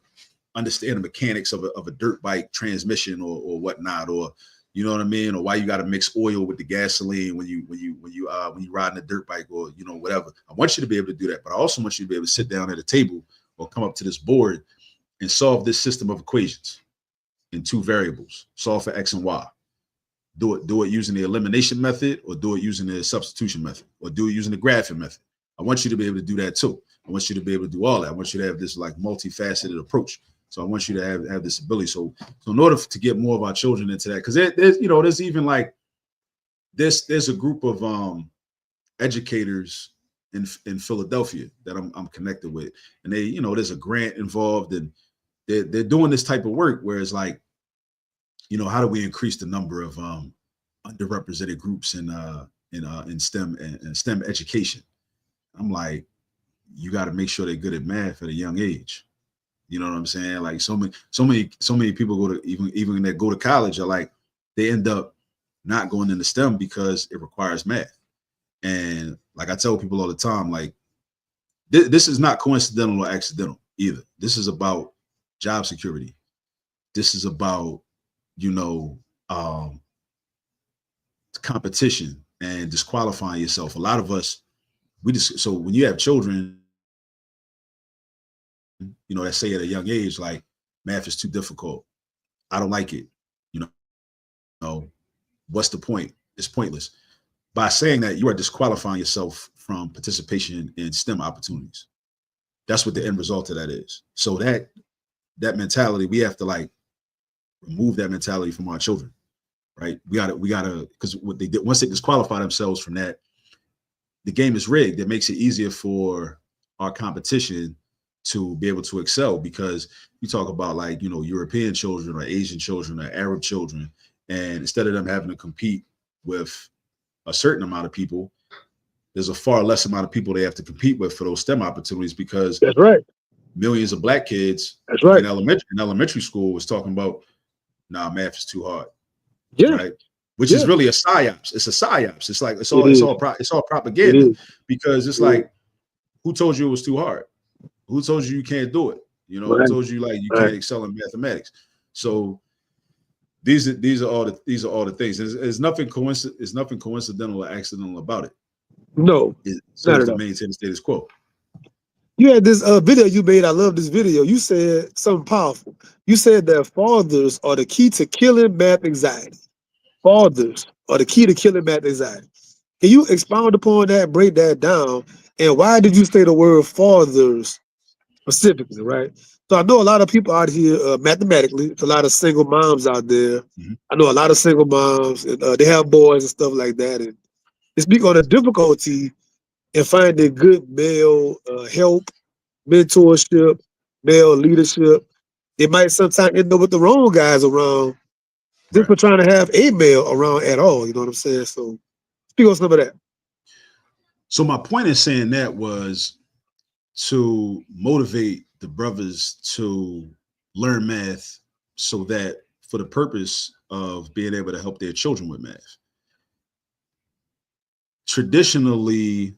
S2: understand the mechanics of a dirt bike transmission or whatnot, or you know what I mean, or why you got to mix oil with the gasoline when you riding a dirt bike, or whatever. I want you to be able to do that, but I also want you to be able to sit down at a table or come up to this board and solve this system of equations in 2 variables, solve for X and Y. Do it using the elimination method, or do it using the substitution method, or do it using the graphing method. I want you to be able to do that too. I want you to be able to do all that. I want you to have this like multifaceted approach. So I want you to have this ability. So in order to get more of our children into that, because there's even like there's a group of educators in Philadelphia that I'm connected with, and they, there's a grant involved, and they're doing this type of work where it's like, how do we increase the number of underrepresented groups in STEM and STEM education? I'm like, you got to make sure they're good at math at a young age. You know what I'm saying? Like so many people go to even that go to college are like, they end up not going into STEM because it requires math. And like I tell people all the time, like this is not coincidental or accidental either. This is about job security. This is about, competition and disqualifying yourself. A lot of us, so when you have children, that say at a young age, like, math is too difficult. I don't like it. What's the point? It's pointless. By saying that, you are disqualifying yourself from participation in STEM opportunities. That's what the end result of that is. So that mentality, we have to like remove that mentality from our children, right? We gotta, because what they did, once they disqualify themselves from that, the game is rigged. It makes it easier for our competition to be able to excel, because you talk about like, European children or Asian children or Arab children, and instead of them having to compete with a certain amount of people, there's a far less amount of people they have to compete with for those STEM opportunities, because
S1: That's right.
S2: millions of black kids
S1: That's right.
S2: in elementary school was talking about, nah, math is too hard.
S1: Yeah.
S2: Right. Which is really a psyops. It's a psyops. It's like, it's all propaganda, because it's like, who told you it was too hard? Who told you can't do it? Who told you like you can't excel in mathematics? So these are all the things. There's nothing It's nothing coincidental or accidental about it.
S1: No,
S2: It
S1: not
S2: serves
S1: at
S2: to
S1: all.
S2: maintain the status quo.
S1: You had this video you made. I love this video. You said something powerful. You said that fathers are the key to killing math anxiety. Fathers are the key to killing math anxiety. Can you expound upon that, break that down? And why did you say the word fathers specifically, right? So I know a lot of people out here, mathematically, a lot of single moms out there.
S2: Mhm.
S1: I know a lot of single moms, and they have boys and stuff like that. And they speak on the difficulty in finding good male help, mentorship, male leadership. They might sometimes end up with the wrong guys around just
S2: Right.
S1: for trying to have a male around at all. You know what I'm saying? So speak on some of that.
S2: So my point in saying that was to motivate the brothers to learn math so that for the purpose of being able to help their children with math. Traditionally,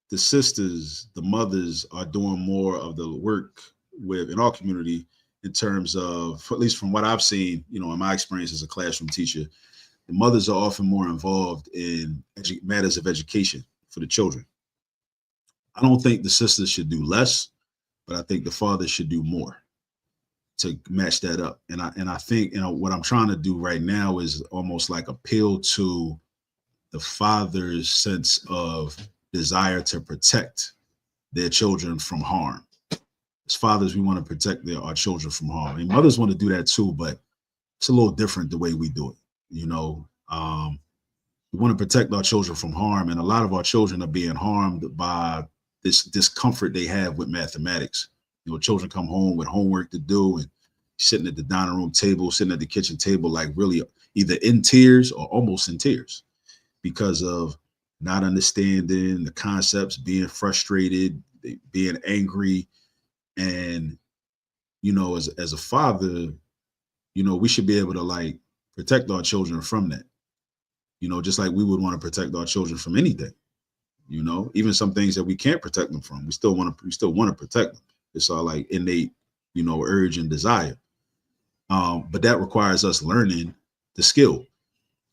S2: the sisters, the mothers are doing more of the work with in our community in terms of, at least from what I've seen, in my experience as a classroom teacher, the mothers are often more involved in matters of education for the children. I don't think the sisters should do less, but I think the fathers should do more to match that up. And I think what I'm trying to do right now is almost like appeal to the father's sense of desire to protect their children from harm. As fathers, we want to protect our children from harm. I mean, mothers want to do that too, but it's a little different the way we do it. We want to protect our children from harm, and a lot of our children are being harmed by this discomfort they have with mathematics. Children come home with homework to do and sitting at the dining room table, sitting at the kitchen table, like really either in tears or almost in tears because of not understanding the concepts, being frustrated, being angry. And, as a father, we should be able to like protect our children from that, just like we would want to protect our children from anything, even some things that we can't protect them from. We still want to protect them. It's all like innate, urge and desire. But that requires us learning the skill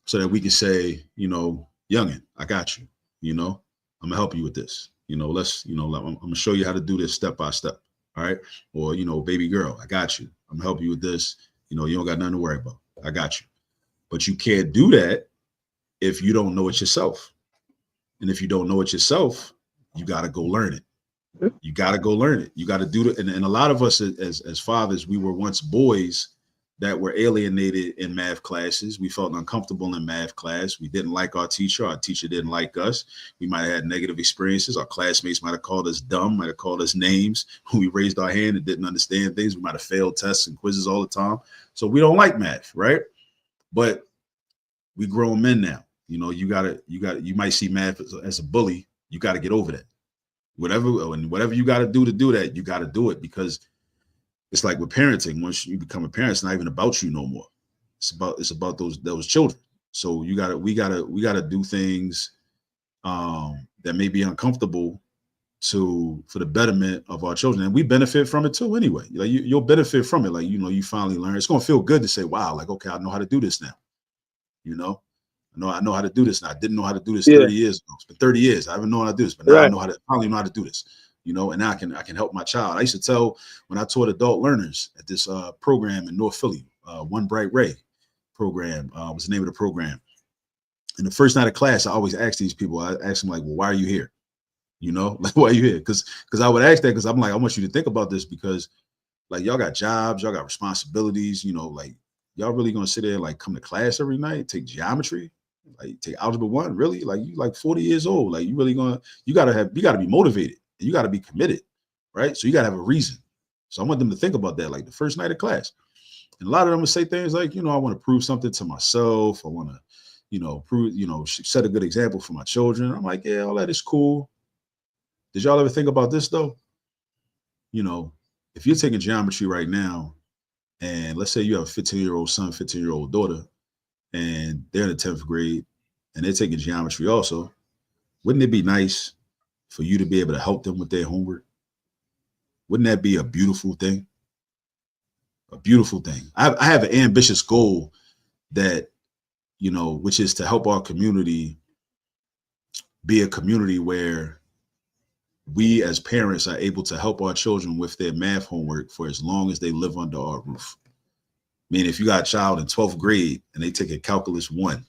S2: so that we can say, youngin, I got you, I'm gonna help you with this. I'm gonna show you how to do this step by step. All right. Or, baby girl, I got you. I'm gonna help you with this. You don't got nothing to worry about. I got you. But you can't do that if you don't know it yourself. And if you don't know it yourself, you got to go learn it. You got to go learn it. You got to do it. And a lot of us as fathers, we were once boys that were alienated in math classes. We felt uncomfortable in math class. We didn't like our teacher. Our teacher didn't like us. We might have had negative experiences. Our classmates might have called us dumb, might have called us names when we raised our hand and didn't understand things. We might have failed tests and quizzes all the time. So we don't like math, right? But we grown men now. You might see math as a bully. You got to get over that. Whatever you got to do that, you got to do it, because it's like with parenting. Once you become a parent, it's not even about you no more. It's about those children. So we gotta do things that may be uncomfortable for the betterment of our children, and we benefit from it too anyway. Like you'll benefit from it. Like you finally learn. It's gonna feel good to say, "Wow, like okay, I know how to do this now." I know how to do this now. I didn't know how to do this
S1: Yeah,
S2: 30 years ago. It's been 30 years. I haven't known how to do this, but now
S1: right.
S2: finally know how to do this. And now I can help my child. I used to tell when I taught adult learners at this program in North Philly, One Bright Ray program was the name of the program. And the first night of class, I always ask these people. I ask them like, "Well, why are you here?" Like, why are you here? Because I would ask that because I'm like, I want you to think about this, because like y'all got jobs, y'all got responsibilities. Like y'all really gonna sit there and like come to class every night, take geometry, like take algebra 1, really? Like you like 40 years old. Like you gotta be motivated. You gotta be committed, right? So you gotta have a reason. So I want them to think about that, like the first night of class. And a lot of them would say things like, I want to prove something to myself. I want to, prove, set a good example for my children. I'm like, yeah, all that is cool. Did y'all ever think about this though? If you're taking geometry right now, and let's say you have a 15-year-old son, 15-year-old daughter, and they're in the 10th grade and they're taking geometry also, wouldn't it be nice for you to be able to help them with their homework? Wouldn't that be a beautiful thing? A beautiful thing. I have an ambitious goal that, which is to help our community be a community where we as parents are able to help our children with their math homework for as long as they live under our roof. I mean, if you got a child in 12th grade and they take a calculus 1,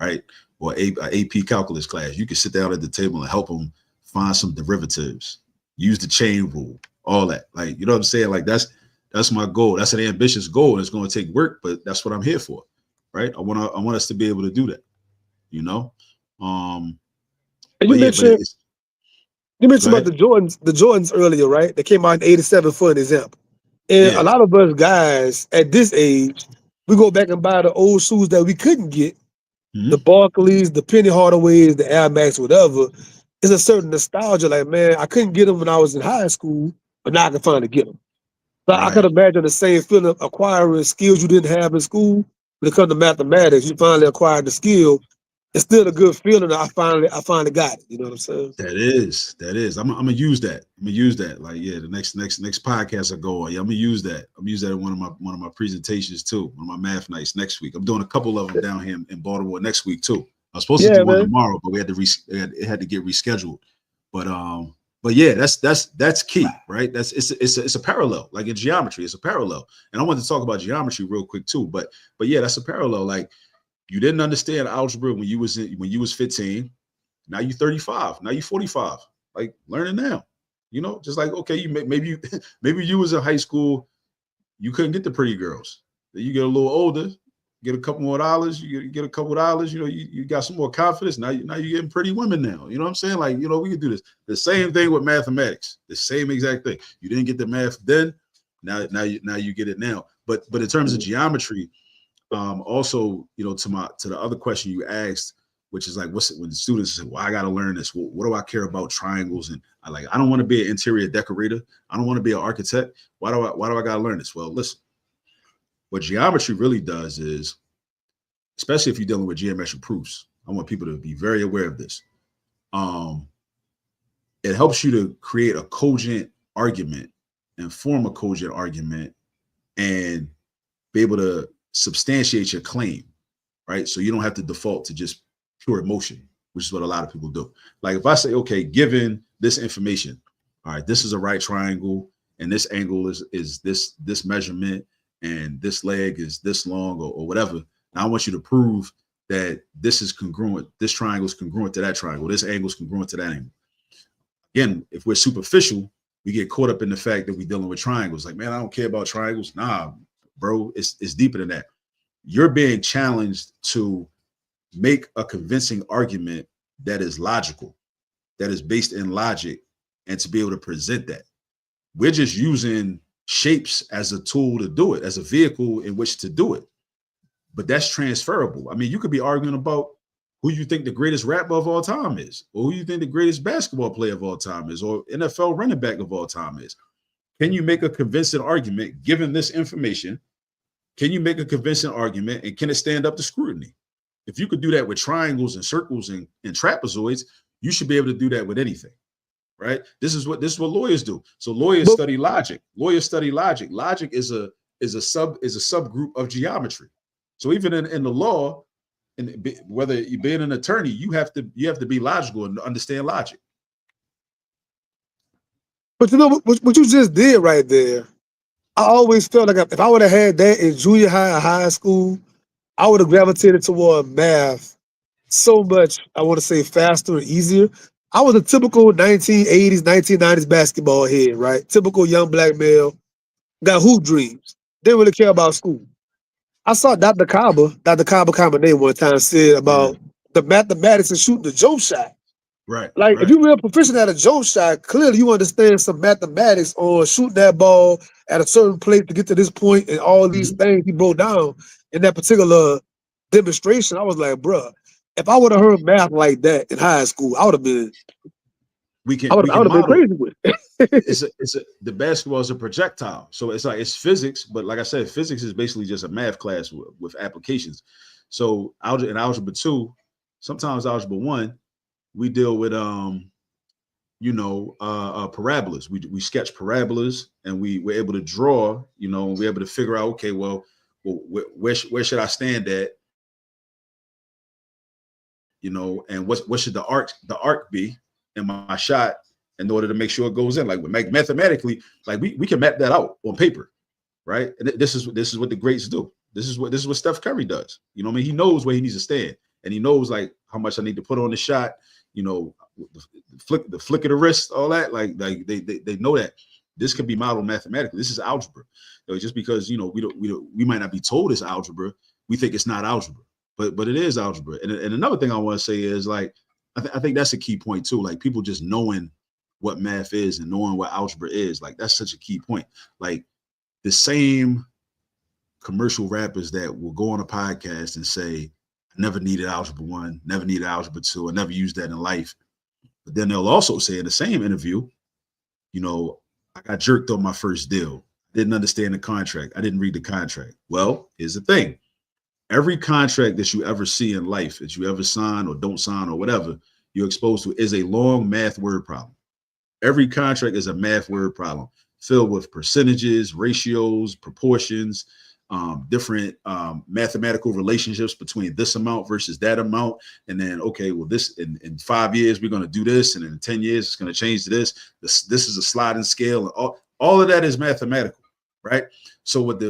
S2: right, or a AP calculus class, you can sit down at the table and help them find some derivatives, use the chain rule, all that. Like, you know what I'm saying? Like, that's my goal. That's an ambitious goal. It's going to take work, but that's what I'm here for, right? I want us to be able to do that,
S1: And
S2: But yeah, but it's
S1: you
S2: go
S1: mentioned about
S2: ahead.
S1: the Jordans earlier, right? They came out in '87 for an example. And a
S2: Yeah.
S1: lot of us guys at this age, we go back and buy the old shoes that we couldn't get, the
S2: Mm-hmm.
S1: Barclays, the Penny Hardaways, the Air Max, whatever. It's a certain nostalgia. Like, man, I couldn't get them when I was in high school, but now I can finally get them. So I could
S2: Right.
S1: imagine the same feeling of acquiring skills you didn't have in school. When it comes to mathematics, you finally acquired the skill. It's still a good feeling that I finally got it. You know what I'm saying?
S2: That is. I'm gonna use that. I'm gonna use that. Like, yeah, the next podcast I go on. Yeah, I'm gonna use that. I'm gonna use that in one of my presentations too. One of my math nights next week. I'm doing a couple of them down here in Baltimore next week too. I was supposed to
S1: Yeah,
S2: do one
S1: man.
S2: tomorrow, but we had to it had to get rescheduled. But yeah, that's key, right? It's a parallel. Like in geometry, it's a parallel. And I wanted to talk about geometry real quick too. But yeah, that's a parallel. Like, you didn't understand algebra when you was 15. Now you 35. Now you 45. Like, learn it now. Just like, okay, maybe you was in high school, you couldn't get the pretty girls. Then you get a little older, get a couple more dollars, you get a couple of dollars, you got some more confidence. Now you're getting pretty women now. You know what I'm saying? Like, we can do this. The same thing with mathematics. The same exact thing. You didn't get the math then, now you get it now. But in terms of geometry, also, to the other question you asked, which is like, what's it when the students say, well, I got to learn this. Well, what do I care about triangles? And I don't want to be an interior decorator. I don't want to be an architect. Why do I got to learn this? Well, listen, what geometry really does is, especially if you're dealing with geometric proofs, I want people to be very aware of this. It helps you to create a cogent argument and form a cogent argument and be able to substantiate your claim, right? So you don't have to default to just pure emotion, which is what a lot of people do. Like, if I say, okay, given this information, all right, this is a right triangle, and this angle is this measurement, and this leg is this long, or whatever. Now I want you to prove that this is congruent. This triangle is congruent to that triangle. This angle is congruent to that angle. Again, if we're superficial, we get caught up in the fact that we're dealing with triangles. Like, man, I don't care about triangles. Nah, bro, it's deeper than that. You're being challenged to make a convincing argument that is logical, that is based in logic, and to be able to present that. We're just using shapes as a tool to do it, as a vehicle in which to do it. But that's transferable. I mean, you could be arguing about who you think the greatest rapper of all time is, or who you think the greatest basketball player of all time is, or NFL running back of all time is. Can you make a convincing argument given this information? Can you make a convincing argument, and can it stand up to scrutiny? If you could do that with triangles and circles and trapezoids, you should be able to do that with anything, right? This is what lawyers do. So lawyers
S1: But
S2: study logic. Logic is a subgroup of geometry. So even in the law, and whether you being an attorney, you have to be logical and understand logic.
S1: you know what you just did right there. I always felt like if I would have had that in junior high or high school, I would have gravitated toward math so much, I want to say faster and easier. I was a typical 1980s, 1990s basketball head, right? Typical young black male, got hoop dreams. Didn't really care about school. I saw Dr. Kaba Combinate one time said
S2: Yeah.
S1: about the mathematics and shooting the jump shot.
S2: Right.
S1: Like, if
S2: Right.
S1: you're real proficient at a jump shot, clearly you understand some mathematics on shooting that ball at a certain place to get to this point and all these
S2: Mhm.
S1: things he broke down in that particular demonstration. I was like, bruh, if I would have heard math like that in high school,
S2: We
S1: I
S2: can
S1: would
S2: we can
S1: have been
S2: model it.
S1: crazy with it.
S2: The basketball is a projectile, so it's physics, but like I said, physics is basically just a math class with applications. So algebra 2, sometimes algebra 1, we deal with parabolas. We sketch parabolas, and we're able to draw, we're able to figure out, okay, well, where should I stand at you know, and what should the arc be in my shot in order to make sure it goes in. Like mathematically, like we can map that out on paper, right? And this is what the greats do. This is what Steph Curry does. You know what I mean? He knows where he needs to stand, and he knows like how much I need to put on the shot. You know, the flick of the wrist, all that. Like they know that this can be modeled mathematically. This is algebra. You know, just because we might not be told it's algebra, we think it's not algebra, but it is algebra. And another thing I want to say is like I think that's a key point too. Like people just knowing what math is and knowing what algebra is, like that's such a key point. Like the same commercial rappers that will go on a podcast and say, I never needed algebra 1, never needed algebra 2, I never used that in life. But then they'll also say in the same interview, you know, I got jerked on my first deal. Didn't understand the contract. I didn't read the contract. Well, here's the thing. Every contract that you ever see in life, that you ever sign or don't sign or whatever, you're exposed to is a long math word problem. Every contract is a math word problem filled with percentages, ratios, proportions, different mathematical relationships between this amount versus that amount. And then, okay, well, this in 5 years, we're going to do this. And in 10 years, it's going to change to this. This is a sliding scale. And all of that is mathematical, right? So what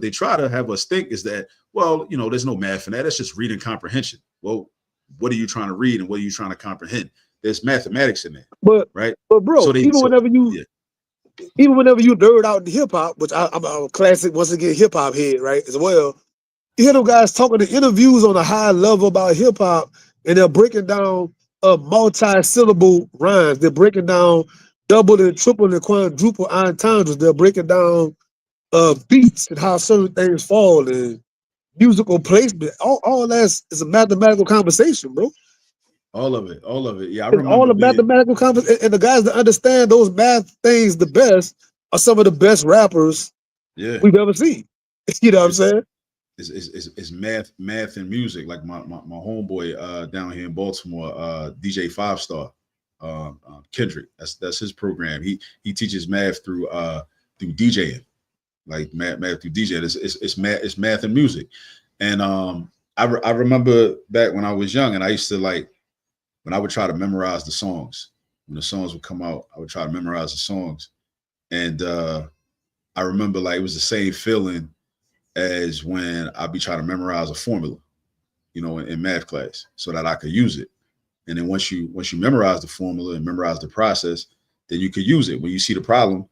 S2: they try to have us think is that, well, you know, there's no math in that. It's just reading comprehension. Well, what are you trying to read and what are you trying to comprehend? There's mathematics in there, right?
S1: But bro, even whenever you nerd out the hip hop, which I'm a classic once again hip hop head, right, as well. You hear them guys talking in interviews on a high level about hip hop, and they're breaking down multi-syllable rhymes. They're breaking down double and triple and quadruple entendres. They're breaking down beats and how certain things fall and musical placement. All that is a mathematical conversation, bro.
S2: All of it. Yeah, I
S1: It's all
S2: remember
S1: a mathematical conversation. And the guys that understand those math things the best are some of the best rappers we've ever seen. You know what I'm saying?
S2: It's math and music. Like my homeboy down here in Baltimore, DJ 5 Star, Kendrick. That's his program. He teaches math through DJing, like math through DJing. It's math and music. And I remember back when I was young, and I used to like when I would try to memorize the songs. When the songs would come out, I would try to memorize the songs, and I remember like it was the same feeling as when I'd be trying to memorize a formula, you know, in math class so that I could use it. And then once you memorize the formula and memorize the process, then you could use it. When you see the problem,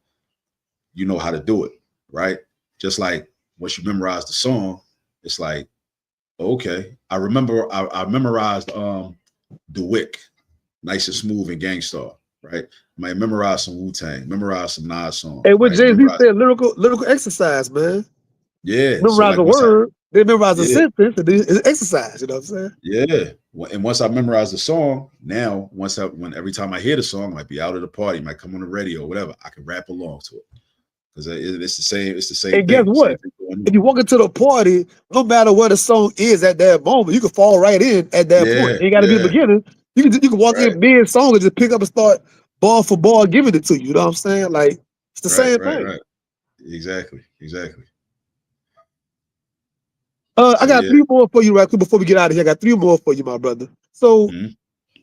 S2: you know how to do it, right? Just like once you memorize the song, it's like, okay. I remember I memorized The Wick, Nice and Smooth and Gangstar, right? I might memorize some Wu-Tang, memorize some Nas song.
S1: And what
S2: right?
S1: Jay-Z said, lyrical exercise, man.
S2: Yeah.
S1: Memorize a word, they memorize a sentence, and it's exercise, you know what I'm saying?
S2: Yeah. And once I memorize the song, now when every time I hear the song, I might be out at the party, might come on the radio, whatever, I can rap along to it. Because it's the same
S1: And
S2: thing.
S1: guess what? If you walk into the party, no matter what the song is at that moment, you can fall right in at that point. It ain't got to be the beginning. You can walk in mid-song and just pick up and start ball for ball giving it to you. You know what I'm saying? Like, it's the same thing.
S2: Right. Exactly.
S1: I got 3 more for you right quick before we get out of here. I got 3 more for you, my brother. So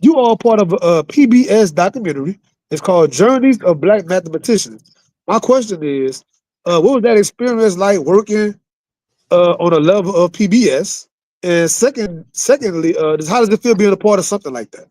S1: you are part of a PBS documentary. It's called Journeys of Black Mathematicians. My question is, what was that experience like working on a level of PBS? And secondly, how does it feel being a part of something like that?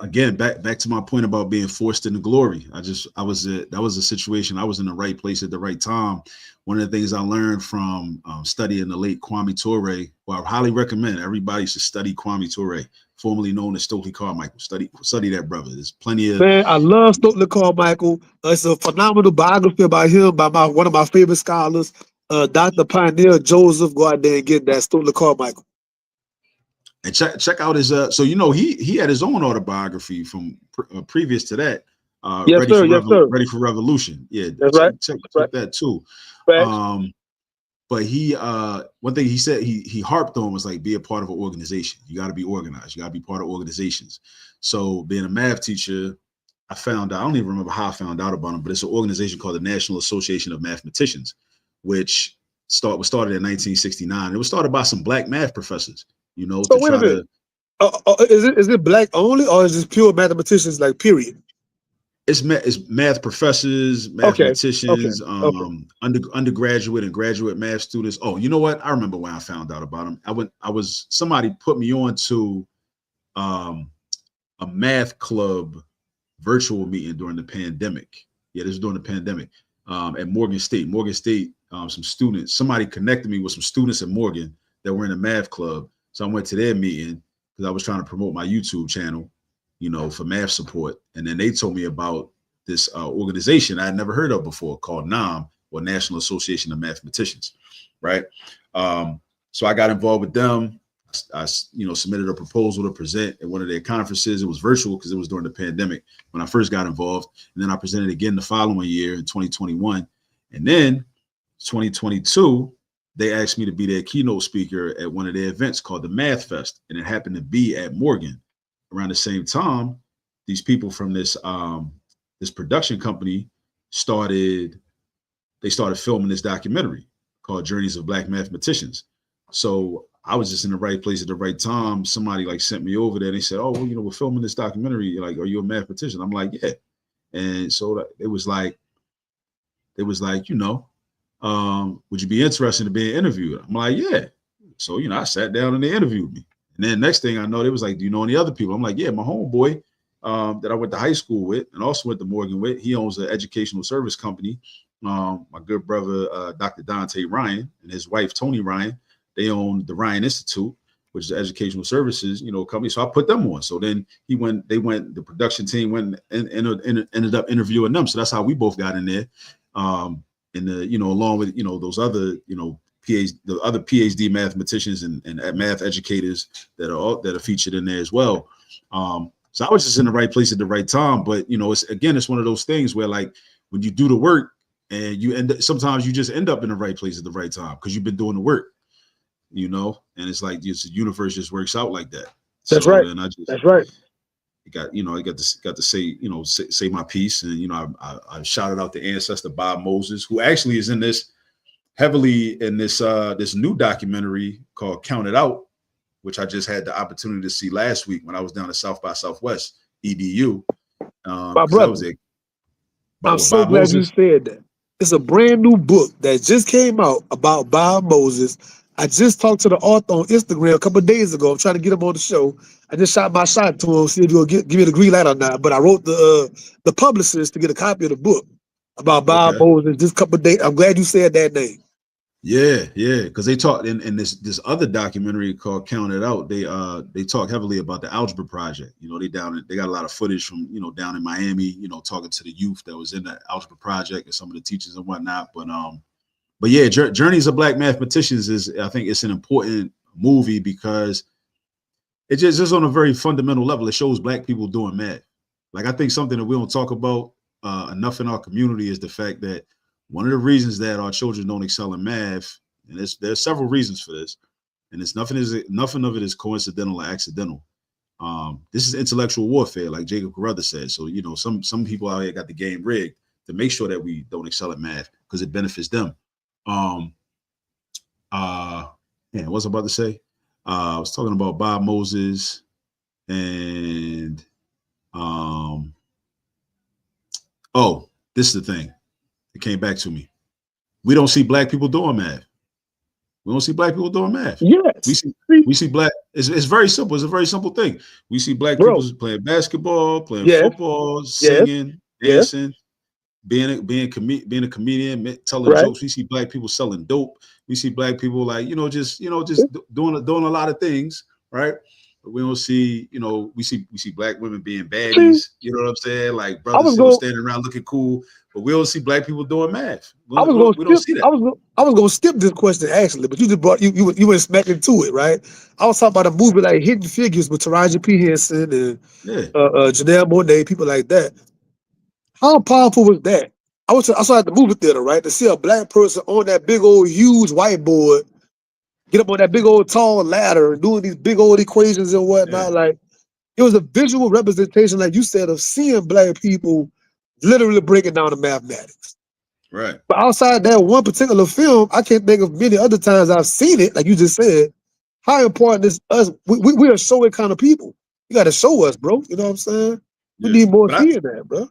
S2: Again, back to my point about being forced into glory. That was a situation. I was in the right place at the right time. One of the things I learned from studying the late Kwame Ture, well, I highly recommend everybody should study Kwame Ture, formerly known as Stokely Carmichael. Study that brother. There's plenty of.
S1: Man, I love Stokely Carmichael. It's a phenomenal biography about him by one of my favorite scholars, Dr. Pioneer Joseph. Go out there and get that Stokely Carmichael.
S2: And check out his so he had his own autobiography from previous to that. Ready for Revolution. Yeah, check that too. But he one thing he said he harped on was like be a part of an organization. You got to be organized. You got to be part of organizations. So being a math teacher, I found out, I don't even remember how I found out about him, but it's an organization called the National Association of Mathematicians, which was started in 1969. It was started by some black math professors.
S1: So
S2: to
S1: wait a
S2: try
S1: minute.
S2: to.
S1: Is it black only, or is it pure mathematicians, like, period?
S2: It's math professors,
S1: Okay, okay,
S2: mathematicians,
S1: okay.
S2: undergraduate and graduate math students. Oh, you know what? I remember when I found out about them. Somebody put me on to um, a math club virtual meeting during the pandemic. Yeah, this was during the pandemic at Morgan State. Morgan State, some students, somebody connected me with some students at Morgan that were in a math club. So I went to their meeting because I was trying to promote my YouTube channel, for math support. And then they told me about this organization I had never heard of before called NAM, or National Association of Mathematicians, right? Um, so I got involved with them. I submitted a proposal to present at one of their conferences. It was virtual because it was during the pandemic when I first got involved. And then I presented again the following year in 2021. And then 2022, they asked me to be their keynote speaker at one of their events called the Math Fest. And it happened to be at Morgan. Around the same time, these people from this production company started filming this documentary called Journeys of Black Mathematicians. So I was just in the right place at the right time. Somebody like sent me over there. And they said, "Oh, well, we're filming this documentary. Like, are you a mathematician?" I'm like, "Yeah." And so would you be interested in being interviewed? I'm like, "Yeah." So I sat down and they interviewed me. And then next thing I know, they was like, "Do you know any other people?" I'm like, "Yeah, my homeboy that I went to high school with and also went to Morgan with. He owns an educational service company. My good brother, Dr. Dante Ryan, and his wife, Tony Ryan, they own the Ryan Institute, which is educational services, company. So I put them on. So then the production team went and ended up interviewing them. So that's how we both got in there. And along with, those other, the other PhD mathematicians and math educators that are featured in there as well. So I was just in the right place at the right time. But, it's one of those things where, like, when you do the work and sometimes you just end up in the right place at the right time because you've been doing the work, and it's like the universe just works out like that.
S1: That's
S2: So
S1: right.
S2: then I just
S1: That's right.
S2: I got to say my piece. And, I shouted out the ancestor Bob Moses, who actually is in this heavily in this new documentary called Count It Out, which I just had the opportunity to see last week when I was down at South by Southwest EDU.
S1: My
S2: Because I
S1: brother,
S2: was there.
S1: I'm
S2: With
S1: so
S2: Bob
S1: glad you
S2: Moses.
S1: said that. It's a brand new book that just came out about Bob Moses. I just talked to the author on Instagram a couple of days ago. I'm trying to get him on the show. I just shot my shot to him, see if he'll give me the green light or not. But I wrote the publicist to get a copy of the book about Bob
S2: Okay.
S1: Moses just a couple of days. I'm glad you said that name.
S2: Yeah, yeah, because they talked in this other documentary called Count It Out. They talk heavily about the algebra project. They got a lot of footage from down in Miami. Talking to the youth that was in the algebra project and some of the teachers and whatnot. But yeah, Journeys of Black Mathematicians I think it's an important movie because it just on a very fundamental level. It shows Black people doing math. Like, I think something that we don't talk about enough in our community is the fact that one of the reasons that our children don't excel in math, and there's several reasons for this, and nothing of it is coincidental or accidental. This is intellectual warfare, like Jacob Carruthers said. So some people out here got the game rigged to make sure that we don't excel at math because it benefits them. Um, what was I about to say? I was talking about Bob Moses and oh, this is the thing. It came back to me. We don't see Black people doing math. We don't see Black people doing math. We
S1: Yes.
S2: see
S1: See,
S2: we see Black. It's very simple. It's a very simple thing. We see Black people
S1: bro.
S2: playing basketball, playing
S1: Yes.
S2: football,
S1: Yes.
S2: singing,
S1: Yes.
S2: dancing, being a comedian, telling
S1: Right.
S2: jokes. We see Black people selling dope. We see Black people like just doing a lot of things, right? But we don't see we see Black women being
S1: See,
S2: baddies. You know what I'm saying? Like
S1: I was
S2: brothers,
S1: going.
S2: standing around looking cool. But we don't see Black people doing math. We
S1: I was
S2: don't,
S1: gonna
S2: we don't
S1: skip.
S2: see that.
S1: I was gonna skip this question actually, but you just brought you went smack into it, right? I was talking about a movie like Hidden Figures with Taraji P Henson and
S2: Yeah,
S1: Janelle Monáe, people like that. How powerful was that? I saw at the movie theater, right, to see a black person on that big old huge whiteboard get up on that big old tall ladder and doing these big old equations and
S2: yeah,
S1: whatnot. Like, it was a visual representation, like you said, of seeing black people literally breaking down the mathematics.
S2: right.
S1: But outside that one particular film, I can't think of many other times I've seen it, like you just said, how important is us? We are showing kind of people. You got to show us, bro. You know what I'm saying? We
S2: Yeah,
S1: need more
S2: but
S1: seeing that, bro.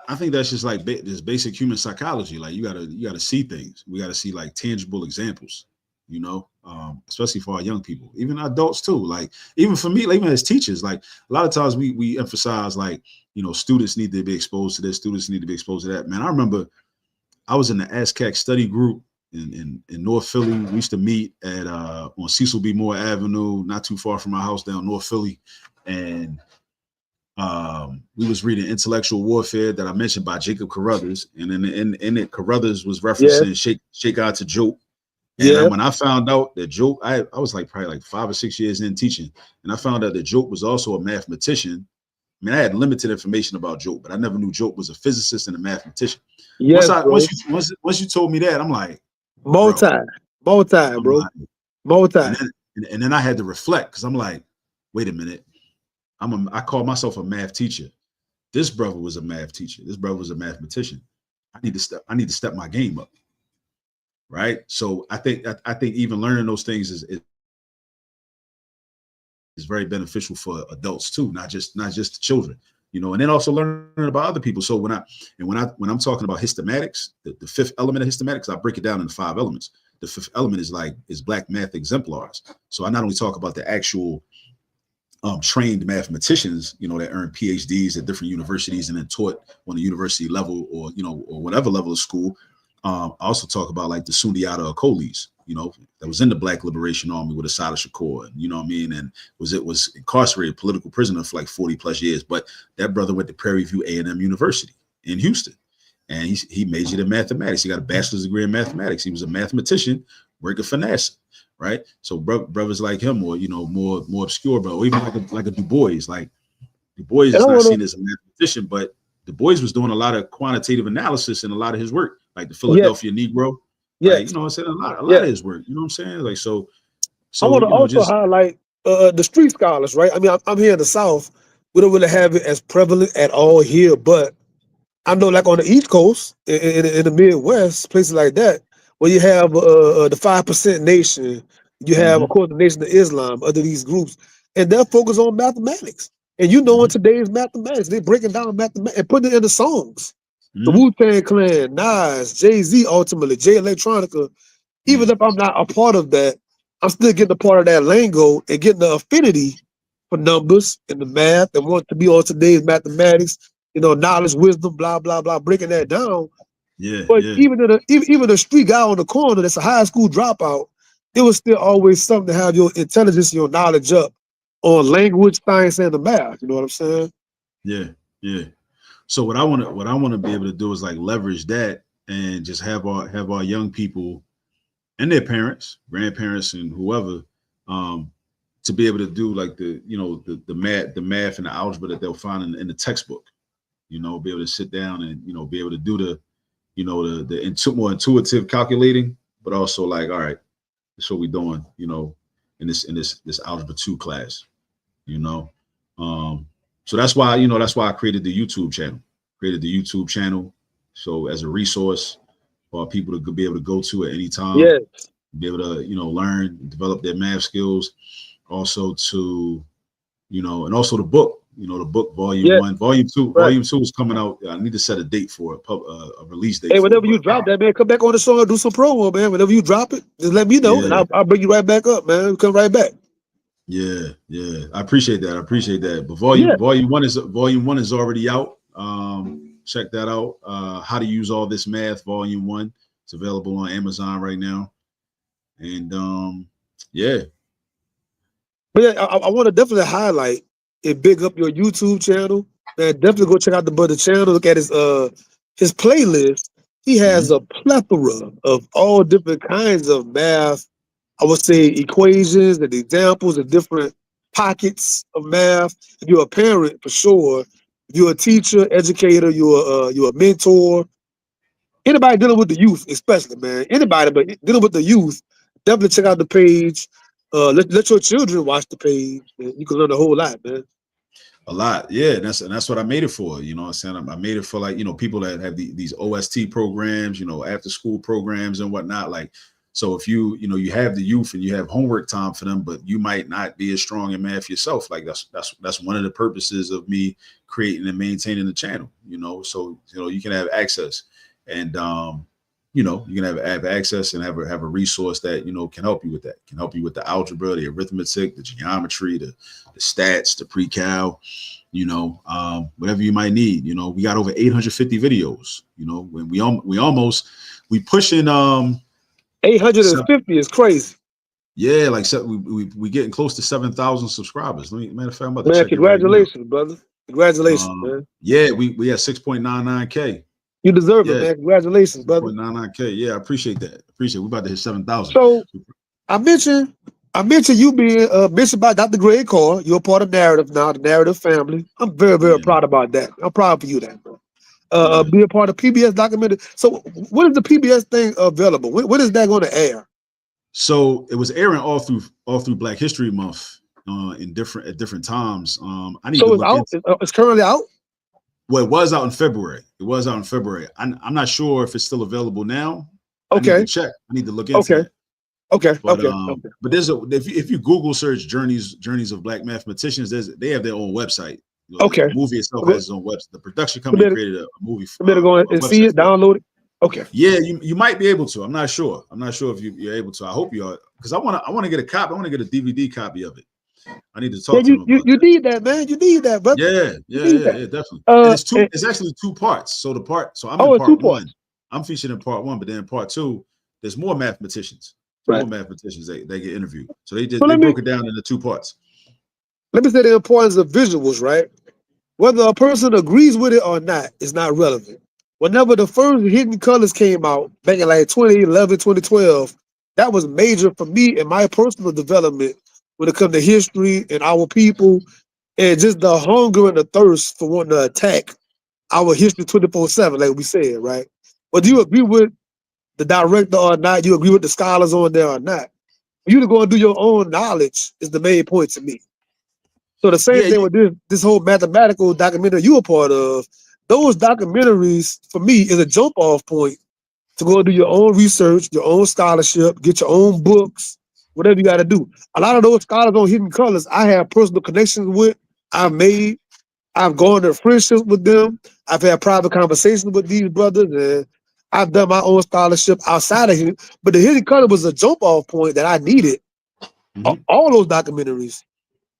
S2: I think that's just like this basic human psychology. Like you gotta see things. We gotta see like tangible examples. You know, especially for our young people, even adults too. Like even for me, like, even as teachers, like a lot of times we emphasize like students need to be exposed to this, students need to be exposed to that. Man, I remember I was in the ASCAC study group in North Philly. We used to meet at on Cecil B. Moore Avenue, not too far from my house down North Philly, and we was reading Intellectual Warfare that I mentioned by Jacob Carruthers, and in it Carruthers was
S1: Yes,
S2: referencing Shake God to Joke. And
S1: yeah,
S2: when I found out that Joke, I was like probably like 5 or 6 years in teaching, and I found out that Joke was also a mathematician. I mean, I had limited information about Joke, but I never knew Joke was a physicist and a mathematician.
S1: yes, bro.
S2: Once you told me that, I'm like,
S1: Multi,
S2: bro,
S1: multi,
S2: I'm
S1: bro.
S2: like,
S1: Multi.
S2: and then I had to reflect because I'm like, wait a minute, I call myself a math teacher. This brother was a math teacher. This brother was a mathematician. I need to step my game up. Right. So I think even learning those things is very beneficial for adults too, not just the children. And then also learning about other people. So when I'm talking about hystematics, the fifth element of hystematics, I break it down into 5 elements. The fifth element is black math exemplars. So I not only talk about the actual trained mathematicians, that earn PhDs at different universities and then taught on the university level or whatever level of school. I also talk about like the Sundiata Acolis, that was in the Black Liberation Army with Assata Shakur, you know what I mean? And was incarcerated, political prisoner for like 40 plus years. But that brother went to Prairie View A&M University in Houston. And he majored in mathematics. He got a bachelor's degree in mathematics. He was a mathematician working for NASA, right? So brothers like him, or more obscure, bro, or even like a Du Bois. Like Du Bois
S1: And
S2: is
S1: I
S2: not
S1: wanna,
S2: seen as a mathematician, but Du Bois was doing a lot of quantitative analysis in a lot of his work, like the
S1: yes,
S2: Philadelphia Negro. Like,
S1: yes,
S2: I'm saying, a lot
S1: yes.
S2: of his work. You know what I'm saying? Like
S1: I
S2: so
S1: want to also
S2: just
S1: highlight the street scholars, right? I mean, I'm here in the South. We don't really have it as prevalent at all here, but I know, like on the East Coast, in the Midwest, places like that, where you have the 5% Nation, you have, of
S2: mm-hmm,
S1: course, the Nation of Islam, other these groups, and they're focused on mathematics. And in
S2: mm-hmm,
S1: today's mathematics, they're breaking down mathematics and putting it into songs. The
S2: mm-hmm,
S1: Wu-Tang Clan, Nas, Jay-Z, ultimately, Jay Electronica.
S2: yeah,
S1: Even if I'm not a part of that, I'm still getting a part of that lingo and getting the affinity for numbers and the math and want to be on today's mathematics, knowledge, wisdom, blah, blah, blah, breaking that down.
S2: yeah,
S1: But
S2: yeah,
S1: even a street guy on the corner that's a high school dropout, it was still always something to have your intelligence and your knowledge up on language, science, and the math. You know what I'm saying?
S2: yeah, yeah. So what I want to be able to do is like leverage that and just have our young people and their parents, grandparents, and whoever, um, to be able to do like the math and the algebra that they'll find in the textbook. Be able to sit down and be able to do more intuitive calculating, but also like, all right, that's what we're doing, in this algebra 2 class, you know. Um, so that's why I created the YouTube channel. So as a resource for people to be able to go to at any time,
S1: Yeah,
S2: be able to learn, develop their math skills, also to and also the book. The book volume
S1: yeah,
S2: 1, volume 2.
S1: right.
S2: Volume 2 is coming out. I need to set a date for it, a release date
S1: Hey,
S2: for it.
S1: whenever you
S2: But
S1: drop that, man, come back on the show and do some promo, man. Whenever you drop it, just let me know, and
S2: yeah,
S1: I'll bring you right back up, man. Come right back.
S2: yeah. I appreciate that. But
S1: Yeah,
S2: volume one is already out. Check that out. How to use all this math, volume 1. It's available on Amazon right now. And yeah,
S1: but yeah, I want to definitely highlight and big up your YouTube channel, man. Definitely go check out the brother channel. Look at his playlist. He has
S2: mhm,
S1: a plethora of all different kinds of math. I would say equations and examples of different pockets of math. If you're a parent, for sure. If you're a teacher, educator, you're a mentor. Anybody dealing with the youth, especially, man. Anybody, but dealing with the youth, definitely check out the page. Let your children watch the page. Man. You can learn a whole lot, man.
S2: a lot. Yeah, and that's what I made it for. You know what I'm saying? I made it for like, people that have these OST programs, after school programs and whatnot. Like So if you have the youth and you have homework time for them, but you might not be as strong in math yourself, like that's one of the purposes of me creating and maintaining the channel. So you can have access, and you can have access and have a resource that can help you with that, can help you with the algebra, the arithmetic, the geometry, the stats, the pre-cal, whatever you might need. We got over 850 videos. When we pushing
S1: 850 is crazy.
S2: yeah, like we getting close to 7,000 subscribers. Matter of fact, I'm about to
S1: Man,
S2: check it right now.
S1: congratulations, brother. Congratulations, man.
S2: Yeah, we had 6.99K.
S1: You deserve it,
S2: Yeah,
S1: man. Congratulations, brother.
S2: 6.99K. Yeah, I appreciate that. We about to hit 7,000.
S1: So I mentioned you being mentioned by Dr. Greg Carr. You're a part of Narrative now, the Narrative family. I'm very, very
S2: Yeah,
S1: proud about that. I'm proud for you, that bro.
S2: yeah.
S1: Be a part of PBS documentary. So when is the PBS thing available? When is that going to air?
S2: So it was airing all through Black History Month at different times. I need to
S1: So it's
S2: look
S1: out.
S2: into.
S1: It's currently out.
S2: Well, it was out in February. I'm not sure if it's still available now. I need to
S1: Okay.
S2: check. I need to look into
S1: Okay.
S2: that.
S1: Okay.
S2: But
S1: Okay.
S2: if you Google search journeys of Black mathematicians, they have their own website.
S1: Okay.
S2: The movie itself
S1: Okay.
S2: has its own website. The production
S1: You
S2: company
S1: better,
S2: created a movie
S1: you better go
S2: a
S1: and see
S2: website
S1: it,
S2: for it.
S1: download it. Okay.
S2: Yeah, you might be able to. I'm not sure. If you're able to. I hope you are, because I want to get a copy. I want to get a DVD copy of it. I need to
S1: Yeah,
S2: talk to them about
S1: you
S2: that.
S1: need that, man. You need that, brother. You need that.
S2: Definitely. And it's
S1: And,
S2: it's actually two parts. So I'm in
S1: it's two
S2: part one.
S1: parts.
S2: I'm featured in part one, but then in part two, there's more mathematicians.
S1: Right.
S2: They get interviewed. So they
S1: So
S2: broke it down into two parts.
S1: let me say the importance of visuals, right? Whether a person agrees with it or not is not relevant. Whenever the first Hidden Colors came out back in like 2011, 2012, that was major for me in my personal development when it comes to history and our people and just the hunger and the thirst for wanting to attack our history 24/7, like we said, right? Whether you agree with the director or not, you agree with the scholars on there or not, for you to go and do your own knowledge is the main point to me. So the same
S2: Yeah,
S1: thing with this whole mathematical documentary you a part of. Those documentaries for me is a jump off point to go and do your own research, your own scholarship, get your own books, whatever you got to do. A lot of those scholars on Hidden Colors, I have personal connections with. I've made, I've gone to friendships with them. I've had private conversations with these brothers, and I've done my own scholarship outside of here. But the Hidden Color was a jump off point that I needed.
S2: mm-hmm.
S1: All those documentaries.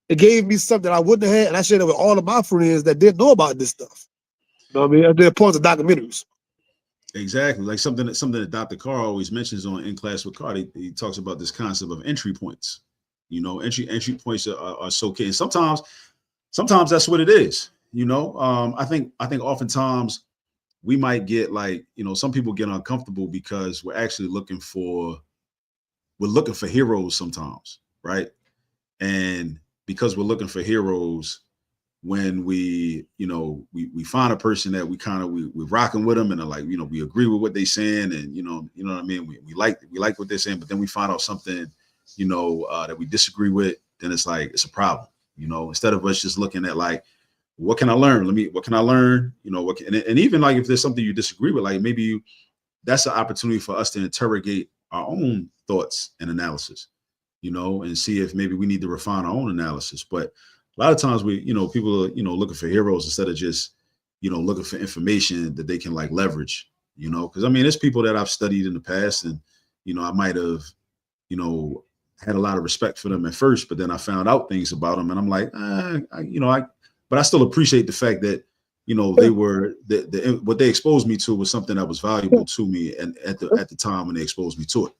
S1: It gave me something I wouldn't have had, and I shared it with all of my friends that didn't know about this stuff. You know what I mean? The importance of documentaries.
S2: Exactly. Like something that Dr. Carr always mentions on In Class with Carr. He talks about this concept of entry points. Entry points are so key. And sometimes that's what it is. I think oftentimes we might get some people get uncomfortable because we're looking for heroes sometimes, right? And because we're looking for heroes, when we find a person that we're rocking with them and are like, we agree with what they're saying, and you know what I mean, we like what they're saying, but then we find out something that we disagree with, then it's like it's a problem. Instead of us just looking at like, what can I learn? What can I learn? And even like if there's something you disagree with, like maybe that's an opportunity for us to interrogate our own thoughts and analysis, and see if maybe we need to refine our own analysis. But a lot of times people are, looking for heroes instead of just, looking for information that they can like leverage, because I mean, there's people that I've studied in the past, and, I might have, had a lot of respect for them at first, but then I found out things about them and I'm like, but I still appreciate the fact that, they were what they exposed me to was something that was valuable to me, and at the time when they exposed me to it.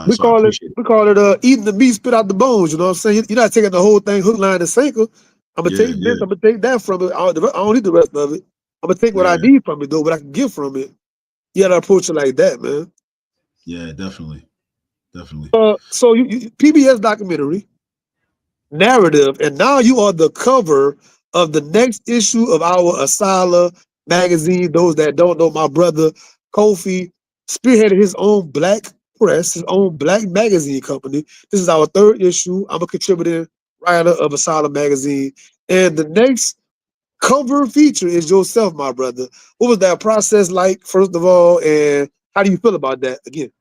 S1: We
S2: So I
S1: call it
S2: appreciate it.
S1: eating the meat, spit out the bones. You know what I'm saying? You're not taking the whole thing hook, line, and sinker. I'm gonna take this. I'm gonna take that from it. I don't need the rest of it. I'm gonna take what I
S2: Yeah.
S1: need from it, though. What I can get from it. You gotta approach it like that, man.
S2: Yeah, definitely.
S1: So you PBS documentary narrative, and now you are the cover of the next issue of our Asala magazine. Those that don't know, my brother Kofi spearheaded his own black press, his own black magazine company. This is our third issue. I'm a contributing writer of Asala magazine, and the next cover feature is yourself, my brother. What was that process like, first of all, and how do you feel about that? Again,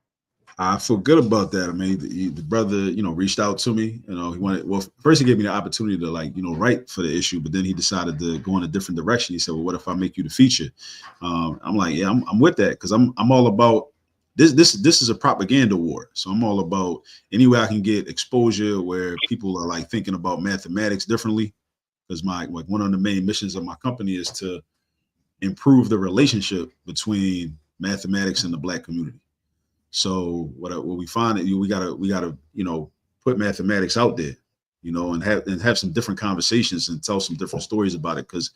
S2: I feel good about that. I mean, the brother, reached out to me. He wanted. Well, first he gave me the opportunity to write for the issue, but then he decided to go in a different direction. He said, "Well, what if I make you the feature?" I'm like, "Yeah, I'm with that because I'm all about this. This is a propaganda war, so I'm all about any way I can get exposure where people are like thinking about mathematics differently. Because one of the main missions of my company is to improve the relationship between mathematics and the Black community. So what we find that we gotta put mathematics out there, and have some different conversations and tell some different stories about it. Because